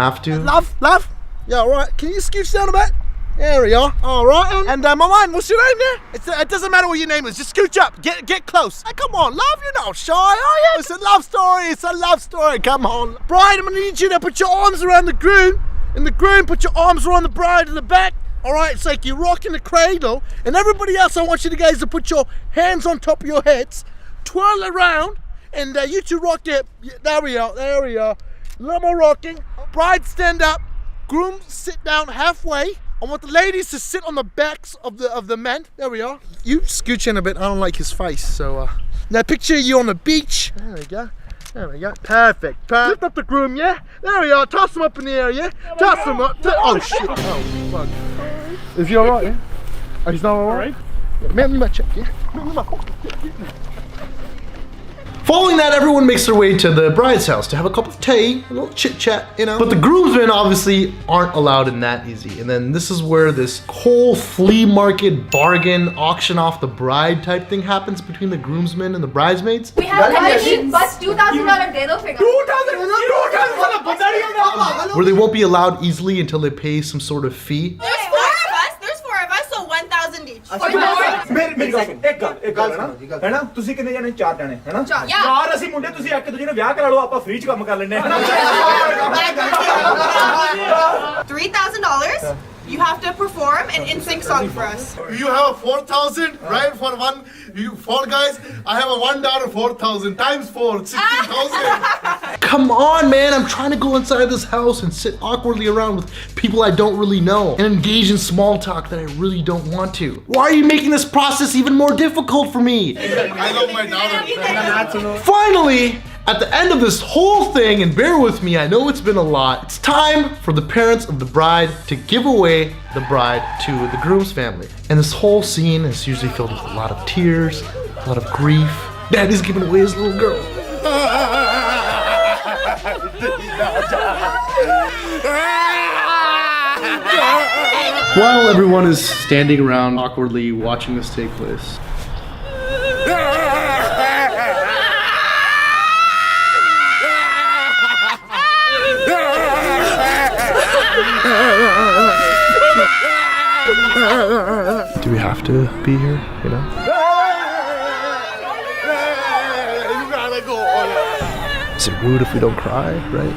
have to. Love. Yeah, all right. Can you scooch down a bit? There we are. All right. And my man, what's your name there? It doesn't matter what your name is. Just scooch up. Get close. Hey, come on, love. You're not shy, are you? It's a love story. It's a love story. Come on. Bride, I'm going to need you to put your arms around the groom. And the groom, put your arms around the bride in the back. All right, it's like you're rocking the cradle. And everybody else, I want you guys to put your hands on top of your heads. Twirl around. And you two rock it. There we are. There we are. A little more rocking. Bride, stand up. Groom, sit down halfway. I want the ladies to sit on the backs of the men. There we are. You scooch in a bit. I don't like his face. So now picture you on the beach. There we go. There we go. Perfect. Lift up the groom, yeah? There we are. Toss him up in the air, yeah? Toss him up. Oh shit. Oh fuck. Is he alright, yeah? Oh, he's not alright? Yeah, man, me check, yeah? Following that, everyone makes their way to the bride's house to have a cup of tea, a little chit chat, you know. But the groomsmen obviously aren't allowed in that easy. And then this is where this whole flea market bargain auction off the bride type thing happens between the groomsmen and the bridesmaids. We have bus $2,000 de do figure. Where they won't be allowed easily until they pay some sort of fee. There's four of us, so 1,000 each. ਮੇਰੀ ਗੱਲ ਸੁਣ ਇੱਕ ਗੱਲ ਹੈ ਨਾ ਤੁਸੀਂ ਕਿੰਨੇ ਜਾਣੇ ਚਾਰ ਜਾਣੇ ਹੈ ਨਾ ਚਾਰ ਅਸੀਂ ਮੁੰਡੇ ਤੁਸੀਂ ਇੱਕ ਦੂਜੇ ਨੂੰ ਵਿਆਹ ਕਰਾ ਲਓ ਆਪਾਂ ਫ੍ਰੀ ਚ ਕੰਮ ਕਰ ਲੈਣੇ $3,000. You have to perform an in-sync song for us. You have a 4,000, right? For one, you 4 guys. I have a $1 4,000 times 4, 16,000. Come on, man, I'm trying to go inside this house and sit awkwardly around with people I don't really know and engage in small talk that I really don't want to. Why are you making this process even more difficult for me? I love my daughter. Finally, at the end of this whole thing, and bear with me, I know it's been a lot, it's time for the parents of the bride to give away the bride to the groom's family. And this whole scene is usually filled with a lot of tears, a lot of grief. Daddy's giving away his little girl. While everyone is standing around awkwardly watching this take place, do we have to be here, you know? You gotta go. Is it rude if we don't cry, right?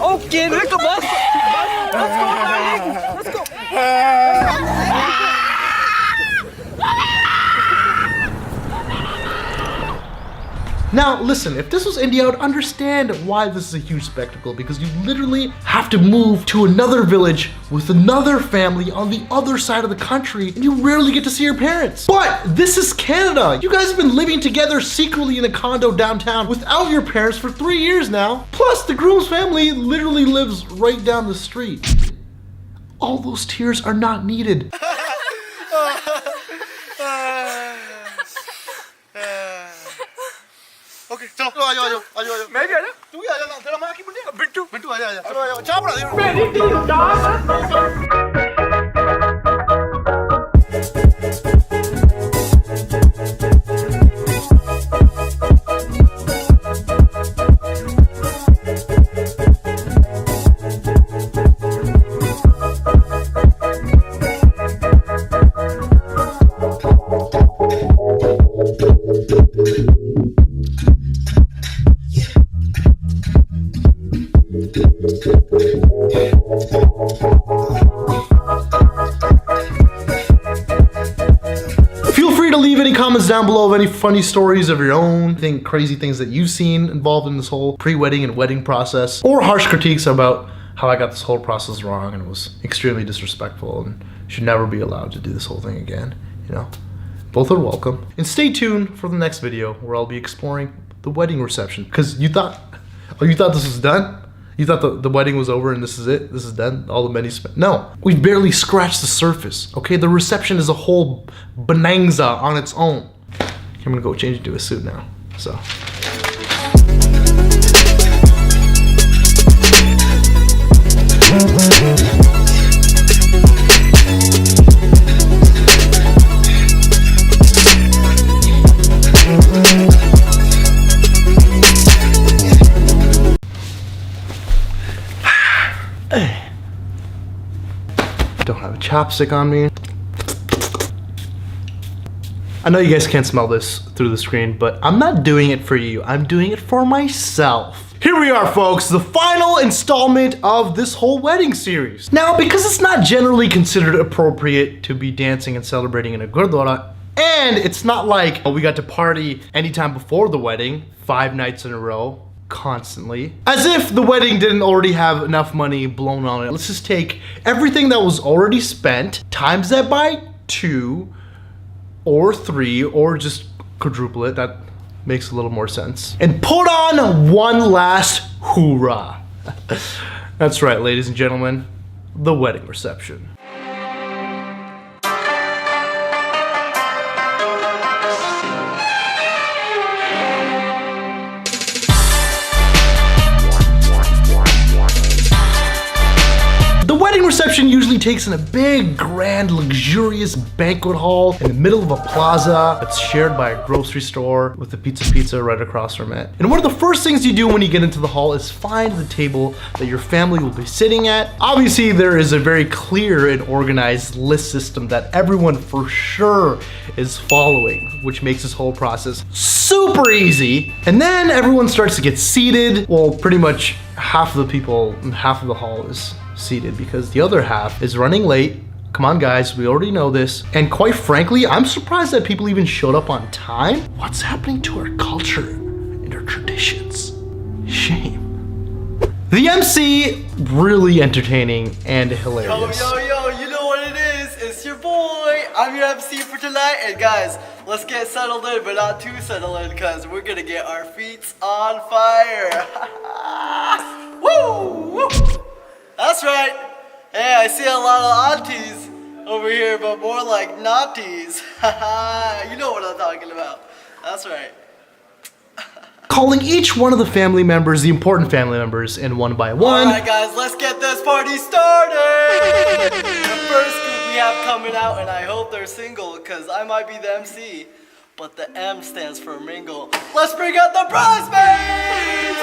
Okay, look at us. Let's go. Now, listen, if this was India, I would understand why this is a huge spectacle, because you literally have to move to another village with another family on the other side of the country, and you rarely get to see your parents. But this is Canada. You guys have been living together secretly in a condo downtown without your parents for 3 years now. Plus, the groom's family literally lives right down the street. All those tears are not needed. Okay चलो आ जाओ आ जाओ मैं भी आ जा तू भी आ जा तेरा मां की बुढ़िया बिट्टू बिट्टू आ जा चलो आ जाओ चाय बना दे मेरी team Feel free to leave any comments down below of any funny stories of your own, crazy things that you've seen involved in this whole pre-wedding and wedding process, or harsh critiques about how I got this whole process wrong and it was extremely disrespectful and should never be allowed to do this whole thing again, you know. Both are welcome. And stay tuned for the next video where I'll be exploring the wedding reception. Because you thought this was done? You thought the wedding was over and this is it? This is done? All the money spent? No, we barely scratched the surface, okay? The reception is a whole bonanza on its own. I'm gonna go change into a suit now, so. Don't have a chopstick on me. I know you guys can't smell this through the screen, but I'm not doing it for you. I'm doing it for myself. Here we are, folks, the final installment of this whole wedding series. Now, because it's not generally considered appropriate to be dancing and celebrating in a gurdwara, and it's not like we got to party anytime before the wedding, 5 nights in a row, constantly. As if the wedding didn't already have enough money blown on it. Let's just take everything that was already spent, times that by 2 or 3, or just quadruple it. That makes a little more sense. And put on one last hoorah. That's right, ladies and gentlemen, the wedding reception. Reception usually takes in a big, grand, luxurious banquet hall in the middle of a plaza that's shared by a grocery store with the pizza right across from it. And one of the first things you do when you get into the hall is find the table that your family will be sitting at. Obviously, there is a very clear and organized list system that everyone for sure is following, which makes this whole process super easy. And then everyone starts to get seated. Well, pretty much half of the people in half of the hall is seated because the other half is running late. Come on, guys, we already know this. And quite frankly, I'm surprised that people even showed up on time. What's happening to our culture and our traditions? Shame. The MC, really entertaining and hilarious. Yo, you know what it is? It's your boy. I'm your MC for tonight. And guys, let's get settled in, but not too settled in, because we're gonna get our feet on fire. Woo! That's right. Hey, I see a lot of aunties over here, but more like naughties. You know what I'm talking about. That's right. Calling each one of the family members, the important family members, in one by one. Alright guys, let's get this party started! The first group we have coming out, and I hope they're single, because I might be the MC, but the M stands for mingle. Let's bring out the bridesmaids!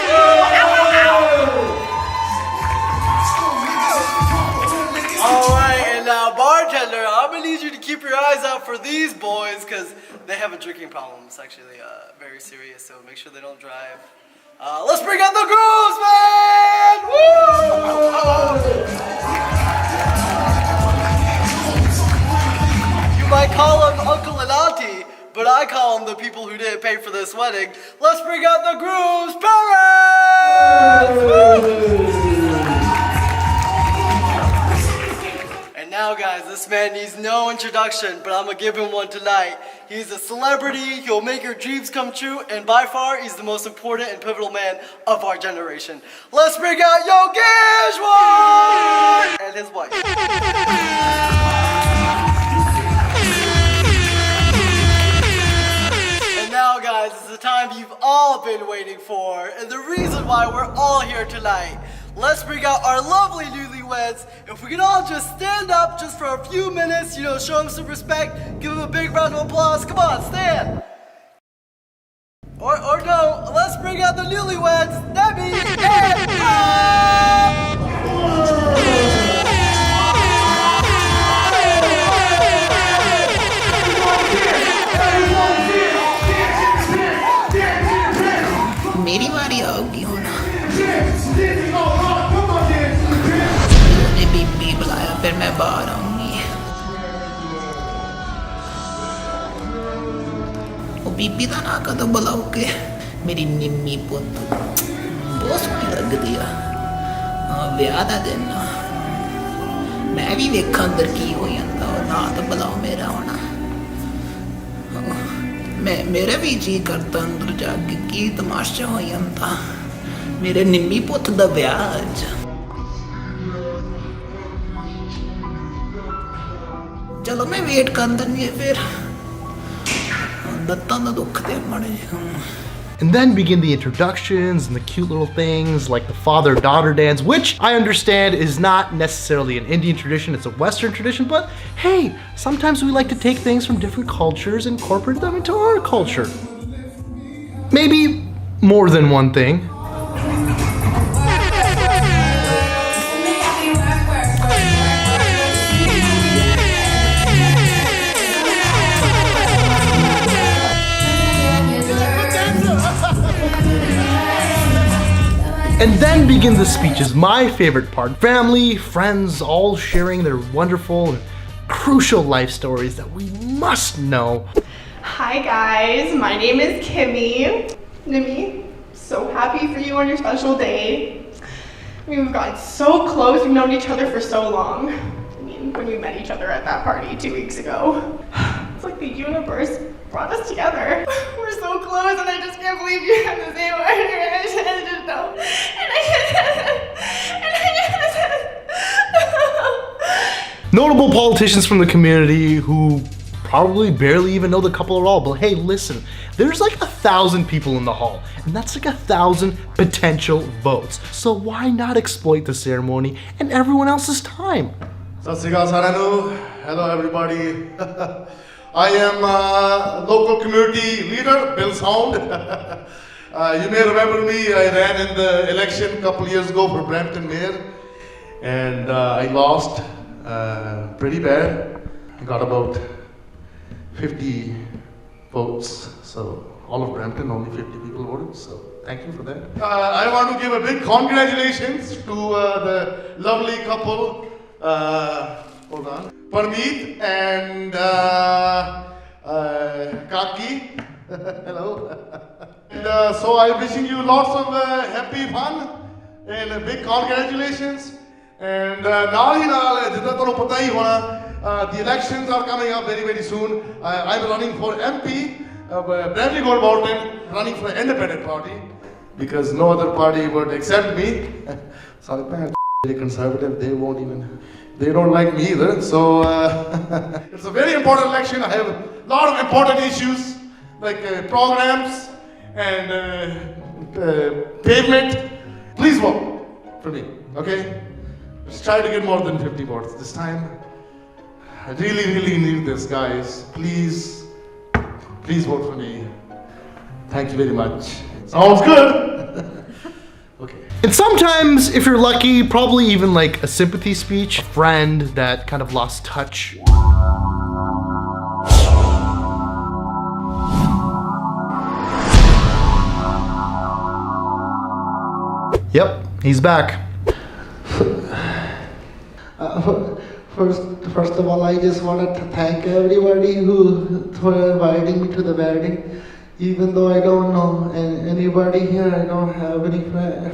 Alright, and now bartender, I'm gonna need you to keep your eyes out for these boys, because they have a drinking problem. It's actually very serious, so make sure they don't drive. Let's bring out the groomsmen! Woo! You might call them uncle and auntie, but I call them the people who didn't pay for this wedding. Let's bring out the groom's parents! And now, guys, this man needs no introduction, but I'm gonna give him one tonight. He's a celebrity, he'll make your dreams come true, and by far, he's the most important and pivotal man of our generation. Let's bring out Yogeshwar and his wife. And now, guys, it's the time you've all been waiting for, and the reason why we're all here tonight. Let's bring out our lovely newlyweds. If we can all just stand up just for a few minutes, you know, show them some respect, give them a big round of applause. Come on, stand. Or no, let's bring out the newlyweds, Debbie and Bob. मेरी बारी आओगी होना उन्होंने बीबी बुलाया फिर मैं बाहर आऊंगी वो बीबी का ना कदों बुलाओगे मेरी निम्मी पुत बहुत सोहनी लगदी आ विआह दा दिन मैं भी वेखां अंदर की हो जांदा ना तो बुलाओ मेरा होना मेरा भी जी करता अंदर जाके की तमाशा हो जाता मेरे निम्मी पुत दा विआह अज चलो मैं वेट कर दिंदी फिर दत्तां दा दुख दे मड़े And then begin the introductions and the cute little things like the father-daughter dance, which I understand is not necessarily an Indian tradition, it's a Western tradition, but hey, sometimes we like to take things from different cultures and incorporate them into our culture. Maybe more than one thing. And then begin the speeches, my favorite part. Family, friends, all sharing their wonderful and crucial life stories that we must know. Hi guys, my name is Kimmy. Nimmy, so happy for you on your special day. I mean, we've gotten so close, we've known each other for so long. I mean, when we met each other at that party 2 weeks ago. It's like the universe brought us together. We're so close and I just can't believe you have the same word. And I just know. Notable politicians from the community who probably barely even know the couple at all, but hey, listen, there's like 1,000 people in the hall, and that's like 1,000 potential votes. So why not exploit the ceremony and everyone else's time? Hello everybody. I am local community leader, Bill Sound. You may remember me, I ran in the election a couple years ago for Brampton Mayor, and I lost pretty bad. I got about 50 votes, so all of Brampton, only 50 people voted, so thank you for that. I want to give a big congratulations to the lovely couple, hold on, Parmeet and Kaki. Hello. And so I'm wishing you lots of happy fun and big congratulations. And the elections are coming up very, very soon. I'm running for MP, Bradley Gold Bolton, running for an independent party because no other party would accept me. Sorry, conservative, they don't like me either. So it's a very important election. I have a lot of important issues like programs and pavement. Please vote for me, okay? Let's try to get more than 50 votes this time. I really, really need this, guys. Please vote for me. Thank you very much. Sounds good. Okay. And sometimes, if you're lucky, probably even like a sympathy speech, a friend that kind of lost touch. Yep, he's back. First of all, I just wanted to thank everybody for inviting me to the wedding. Even though I don't know anybody here, I don't have any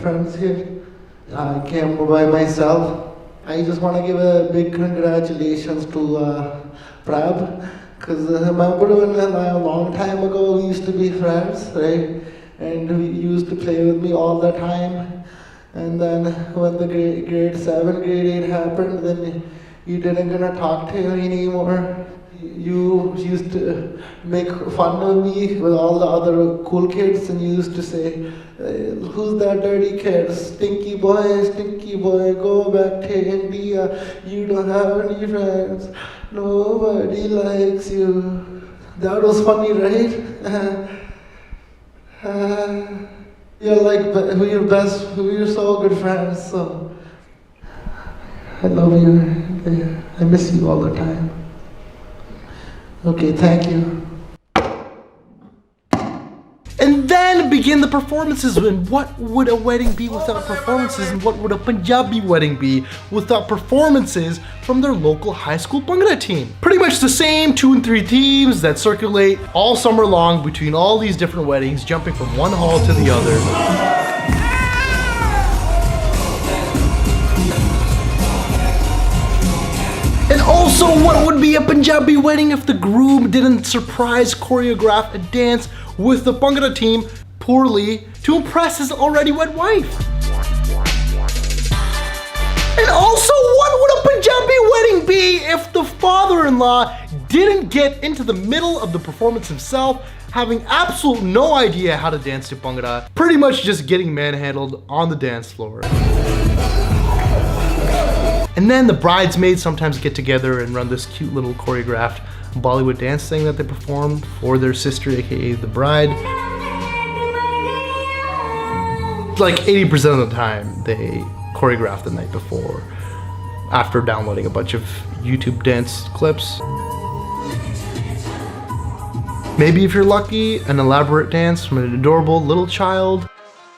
friends here. I came by myself. I just want to give a big congratulations to Prab, because remember when a long time ago we used to be friends, right? And he used to play with me all the time. And then when the grade 7, grade 8 happened, then you didn't gonna talk to him anymore. You used to make fun of me with all the other cool kids, and you used to say, who's that dirty kid? Stinky boy, go back to India. You don't have any friends. Nobody likes you. That was funny, right? We're so good friends, so I love you. I miss you all the time. Okay, thank you. And then begin the performances. And what would a wedding be without performances? And what would a Punjabi wedding be without performances from their local high school Bhangra team? Pretty much the same 2 and 3 teams that circulate all summer long between all these different weddings, jumping from one hall to the other. And also, what would be a Punjabi wedding if the groom didn't surprise choreograph a dance with the Bhangra team poorly to impress his already wed wife? And also, what would a Punjabi wedding be if the father-in-law didn't get into the middle of the performance himself, having absolutely no idea how to dance to Bhangra, pretty much just getting manhandled on the dance floor? And then the bridesmaids sometimes get together and run this cute little choreographed Bollywood dance thing that they perform for their sister, aka the bride. Like 80% of the time, they choreograph the night before, after downloading a bunch of YouTube dance clips. Maybe if you're lucky, an elaborate dance from an adorable little child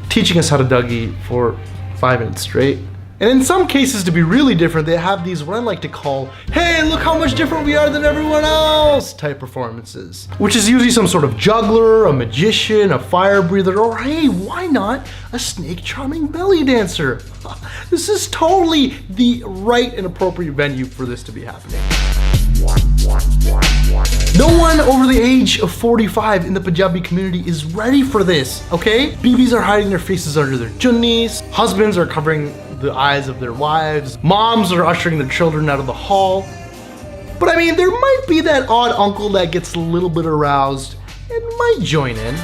teaching us how to Dougie for 5 minutes straight. And in some cases, to be really different, they have these what I like to call, hey, look how much different we are than everyone else type performances, which is usually some sort of juggler, a magician, a fire breather, or hey, why not a snake charming belly dancer? This is totally the right and appropriate venue for this to be happening. No one over the age of 45 in the Punjabi community is ready for this, okay? BBs are hiding their faces under their chunnis, husbands are covering the eyes of their wives, moms are ushering their children out of the hall. But I mean, there might be that odd uncle that gets a little bit aroused and might join in.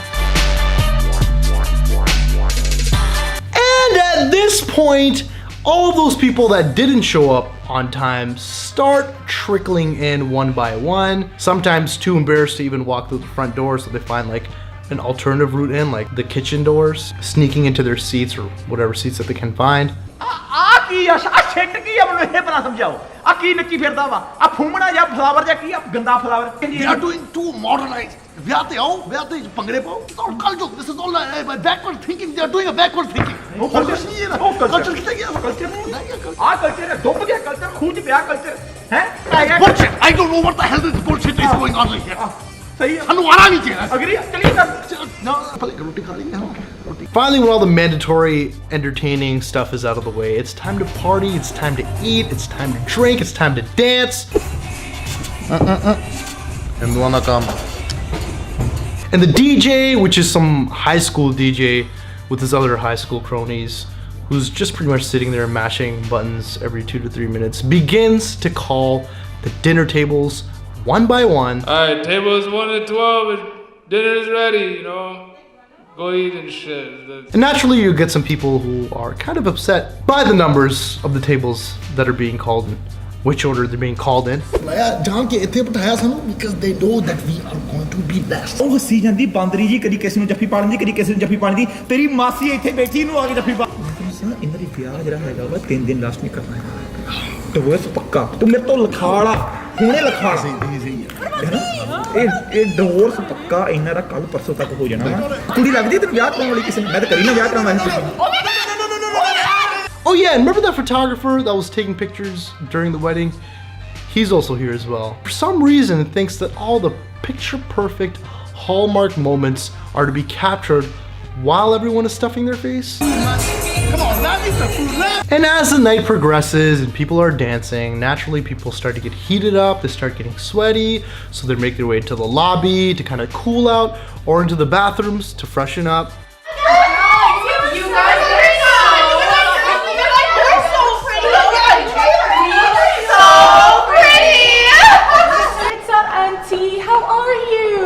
And at this point, all of those people that didn't show up on time start trickling in one by one, sometimes too embarrassed to even walk through the front door, so they find like an alternative route in, like the kitchen doors, sneaking into their seats or whatever seats that they can find. They are doing too modernized. This is all backward thinking. They are doing a backward thinking. Bullshit. I don't know what the hell this bullshit is going on here. Finally, when all the mandatory entertaining stuff is out of the way, it's time to party, it's time to eat, it's time to drink, it's time to dance. And the DJ, which is some high school DJ with his other high school cronies, who's just pretty much sitting there mashing buttons every 2 to 3 minutes, begins to call the dinner tables one by one. Alright, tables 1 to 12, dinner is ready, you know. Go eat and shit. And naturally, you get some people who are kind of upset by the numbers of the tables that are being called in, which order they're being called in. Because they know that we are going to be blessed. Oh, see, jandi bandri ji kadi kisi nu jaffi paandi, kadi kisi nu jaffi paandi. Teri masi ਇੱਥੇ ਬੈਠੀ ਨੂੰ ਆ ਕੇ ਜੱਫੀ ਪਾ। ਇਹਨਾਂ ਦੀ ਵਿਆਹ ਜਿਹੜਾ ਹੈਗਾ ਵਾ 3 ਦਿਨ ਲਾਸਟ ਨਹੀਂ ਕਰਨਾ ਹੈ। ਡਿਵੋਰਸ ਪੱਕਾ। ਤੂੰ ਮੇਰੇ ਤੋਂ ਲਿਖਾਲਾ, ਹੁਣੇ ਲਿਖਾ ਸਹੀ ਹੈ ਨਾ? ਇਹ ਡਿਵੋਰਸ ਪੱਕਾ ਇਹਨਾਂ ਦਾ ਕੱਲ ਪਰਸੋਂ ਤੱਕ ਹੋ ਜਾਣਾ ਵਾ। ਕੁੜੀ ਲੱਗਦੀ ਤੈਨੂੰ ਵਿਆਹ ਕਰਾਉਣ ਵਾਲੀ ਕਿਸੇ ਨੂੰ? ਮੈਂ ਤਾਂ ਕਰੀ ਨਾ ਵਿਆਹ ਕਰਾਉਣਾ ਸੀ। Oh yeah, and remember that photographer that was taking pictures during the wedding? He's also here as well. For some reason, thinks that all the picture-perfect hallmark moments are to be captured while everyone is stuffing their face. Come on, now need some food left. And as the night progresses and people are dancing, naturally people start to get heated up, they start getting sweaty, so they make their way to the lobby to kind of cool out, or into the bathrooms to freshen up. You guys are so pretty. What's up, Auntie? How are you?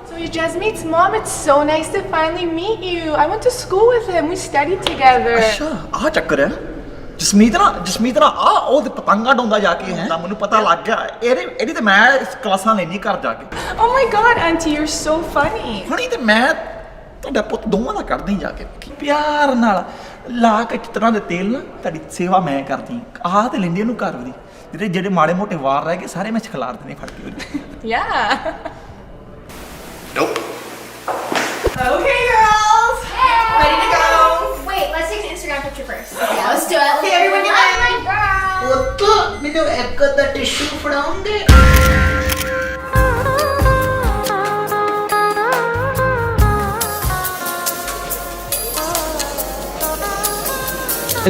So you're Jasmeet's mom. It's so nice to finally meet you. I went to school with him. We studied together. अच्छा आ चक्कर है जसमीत ना आ ਉਹ ਤੇ ਪਤੰਗਾ ਡੋਂਦਾ ਜਾ ਕੇ ਹੈ ਮੈਨੂੰ ਪਤਾ ਲੱਗ ਗਿਆ ਇਹਦੀ ਤੇ ਮੈਂ ਕਲਾਸਾਂ ਲੈਣੀ ਘਰ ਜਾ ਕੇ Oh my god, Auntie, you're so funny. ਹੁਣੀ ਤੇ ਮੈਂ ਤੁਹਾਡਾ ਪੁੱਤ ਦੋਵਾਂ ਦਾ ਕਰਦਾ ਹੀ ਜਾ ਕੇ ਪਿਆਰ ਨਾਲ ਲਾ ਕੇ ਚਿੱਤਰਾਂ ਦੇ ਤੇਲ ਨਾਲ ਤੁਹਾਡੀ ਸੇਵਾ ਮੈਂ ਕਰਦੀ ਆਹ ਤੇ ਲੈਂਦੀ ਇਹਨੂੰ ਘਰ ਦੀ ਜਿਹੜੇ ਮਾੜੇ ਮੋਟੇ ਵਾਰ ਰਹਿ ਗਏ ਸਾਰੇ ਮੈਂ ਛਖਲਾਰ ਦੇਣੇ ਫੜ ਕੇ ਉਹਦੇ Yeah. Nope. Okay, girls. Ready to go? Wait, let's take an Instagram picture first. Okay, let's do it. Okay, everyone, get ready. Oh my god. ਪੁੱਤ ਮੈਨੂੰ ਇੱਕ ਅੱਧਾ tissue ਫੜਾਉਂਗੇ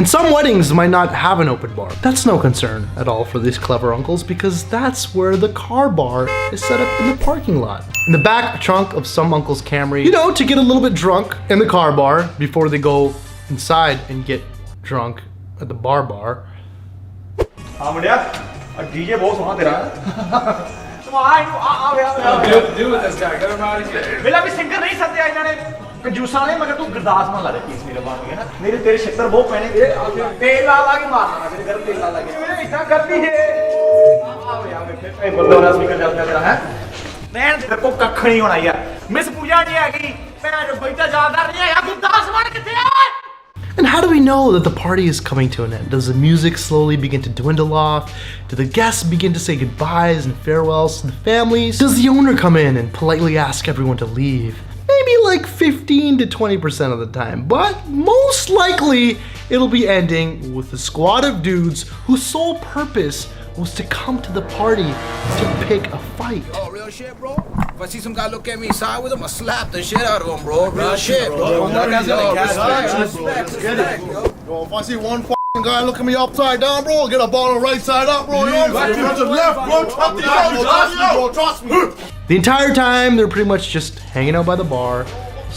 And some weddings might not have an open bar. That's no concern at all for these clever uncles because that's where the car bar is set up in the parking lot. In the back trunk of some uncle's Camry, you know, to get a little bit drunk in the car bar before they go inside and get drunk at the bar. हाँ मुंडिया DJ बहुत सोहना तेरा Do with this guy. Get him out of here. मेरा भी singer नहीं सकते इन्हों ने कंजूसा ने मगर तू गुरदास मान ला दे पीस मेरे बात ना मेरे तेरे छत्तर बहुत पैने तेल ला ला के मारना मेरे घर तेल ला ला के मेरे इतना करती है आवे आवे फिर बंदा ना स्पीकर चलता तेरा है मैं तेरे को कख नहीं होना यार मिस पूजा नहीं है कि मैं जो बैठा याददार नहीं है यार गुरदास मान किथे है. And how do we know that the party is coming to an end? Does the music slowly begin to dwindle off? Do the guests begin to say goodbyes and farewells to the families? Does the owner come in and politely ask everyone to leave? Maybe like 15 to 20% of the time, but most likely it'll be ending with a squad of dudes whose sole purpose was to come to the party to pick a fight. Oh, real shit, bro? If I see some guy look at me sideways, I'm gonna slap the shit out of him, bro. Real shit, bro. Respect. Yo, if I see one f***ing guy looking me upside down, bro, I'll get a ball right side up, bro. You know, to the left, bro. Trust me. The entire time, they're pretty much just hanging out by the bar,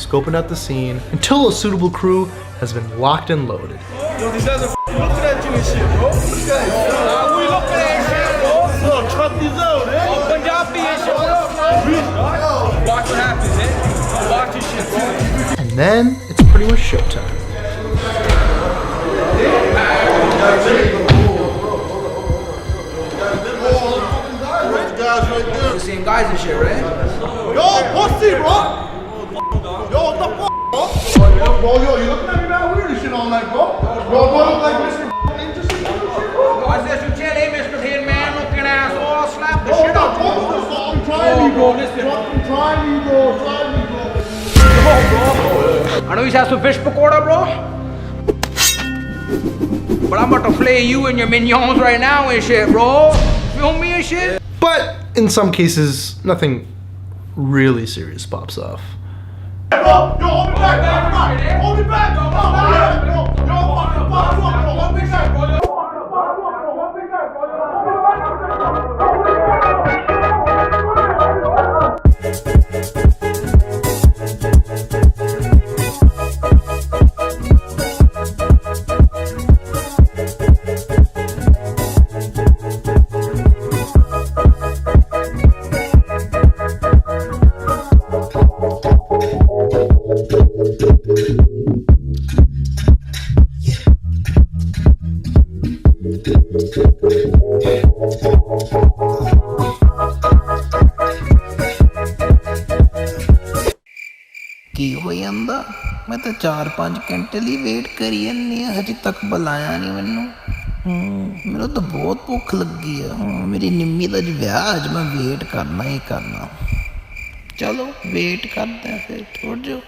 scoping out the scene, until a suitable crew has been locked and loaded. Yo, these guys are looking at you and shit, bro. We looking at shit, bro. Look, cut these out, eh? Punjabi and shit, bro. Watch what happens, eh? Watch this shit, bro. And then it's pretty much showtime. You're seeing guys and shit, right? Yo, pussy, bro. Yo, what the f***, bro? Bro, yo, you looking at me now weird and shit all night, bro? Bro, do I look like Mr. Ninja shit, bro? I said you tell him, Mr. Thin Man, looking ass, all slap the shit out of you. Fucking try me, bro. Fucking try me, bro. Try me, bro. I know he's had some fish pakoda, bro. But I'm about to flay you and your minions right now and shit, bro. Feel me and shit? But in some cases, nothing really serious pops off. Yo, hold me back, hold me back, yo, fucking hold me back, bro. ਕੀ ਹੋ ਜਾਂਦਾ ਮੈਂ ਤਾਂ 4-5 ਘੰਟੇ ਲਈ wait ਕਰੀ ਜਾਂਦੀ ਆ ਹਜੇ ਤੱਕ ਬੁਲਾਇਆ ਨਹੀਂ ਮੈਨੂੰ ਮੈਨੂੰ ਤਾਂ ਬਹੁਤ ਭੁੱਖ ਲੱਗੀ ਆ ਮੇਰੀ ਨਿੰਮੀ ਦਾ ਵਿਆਹ ਅੱਜ ਮੈਂ ਵੇਟ ਕਰਨਾ ਹੀ ਕਰਨਾ ਚਲੋ ਵੇਟ ਕਰਦੇ ਆ ਫਿਰ ਥੋੜਾ ਜਿਹਾ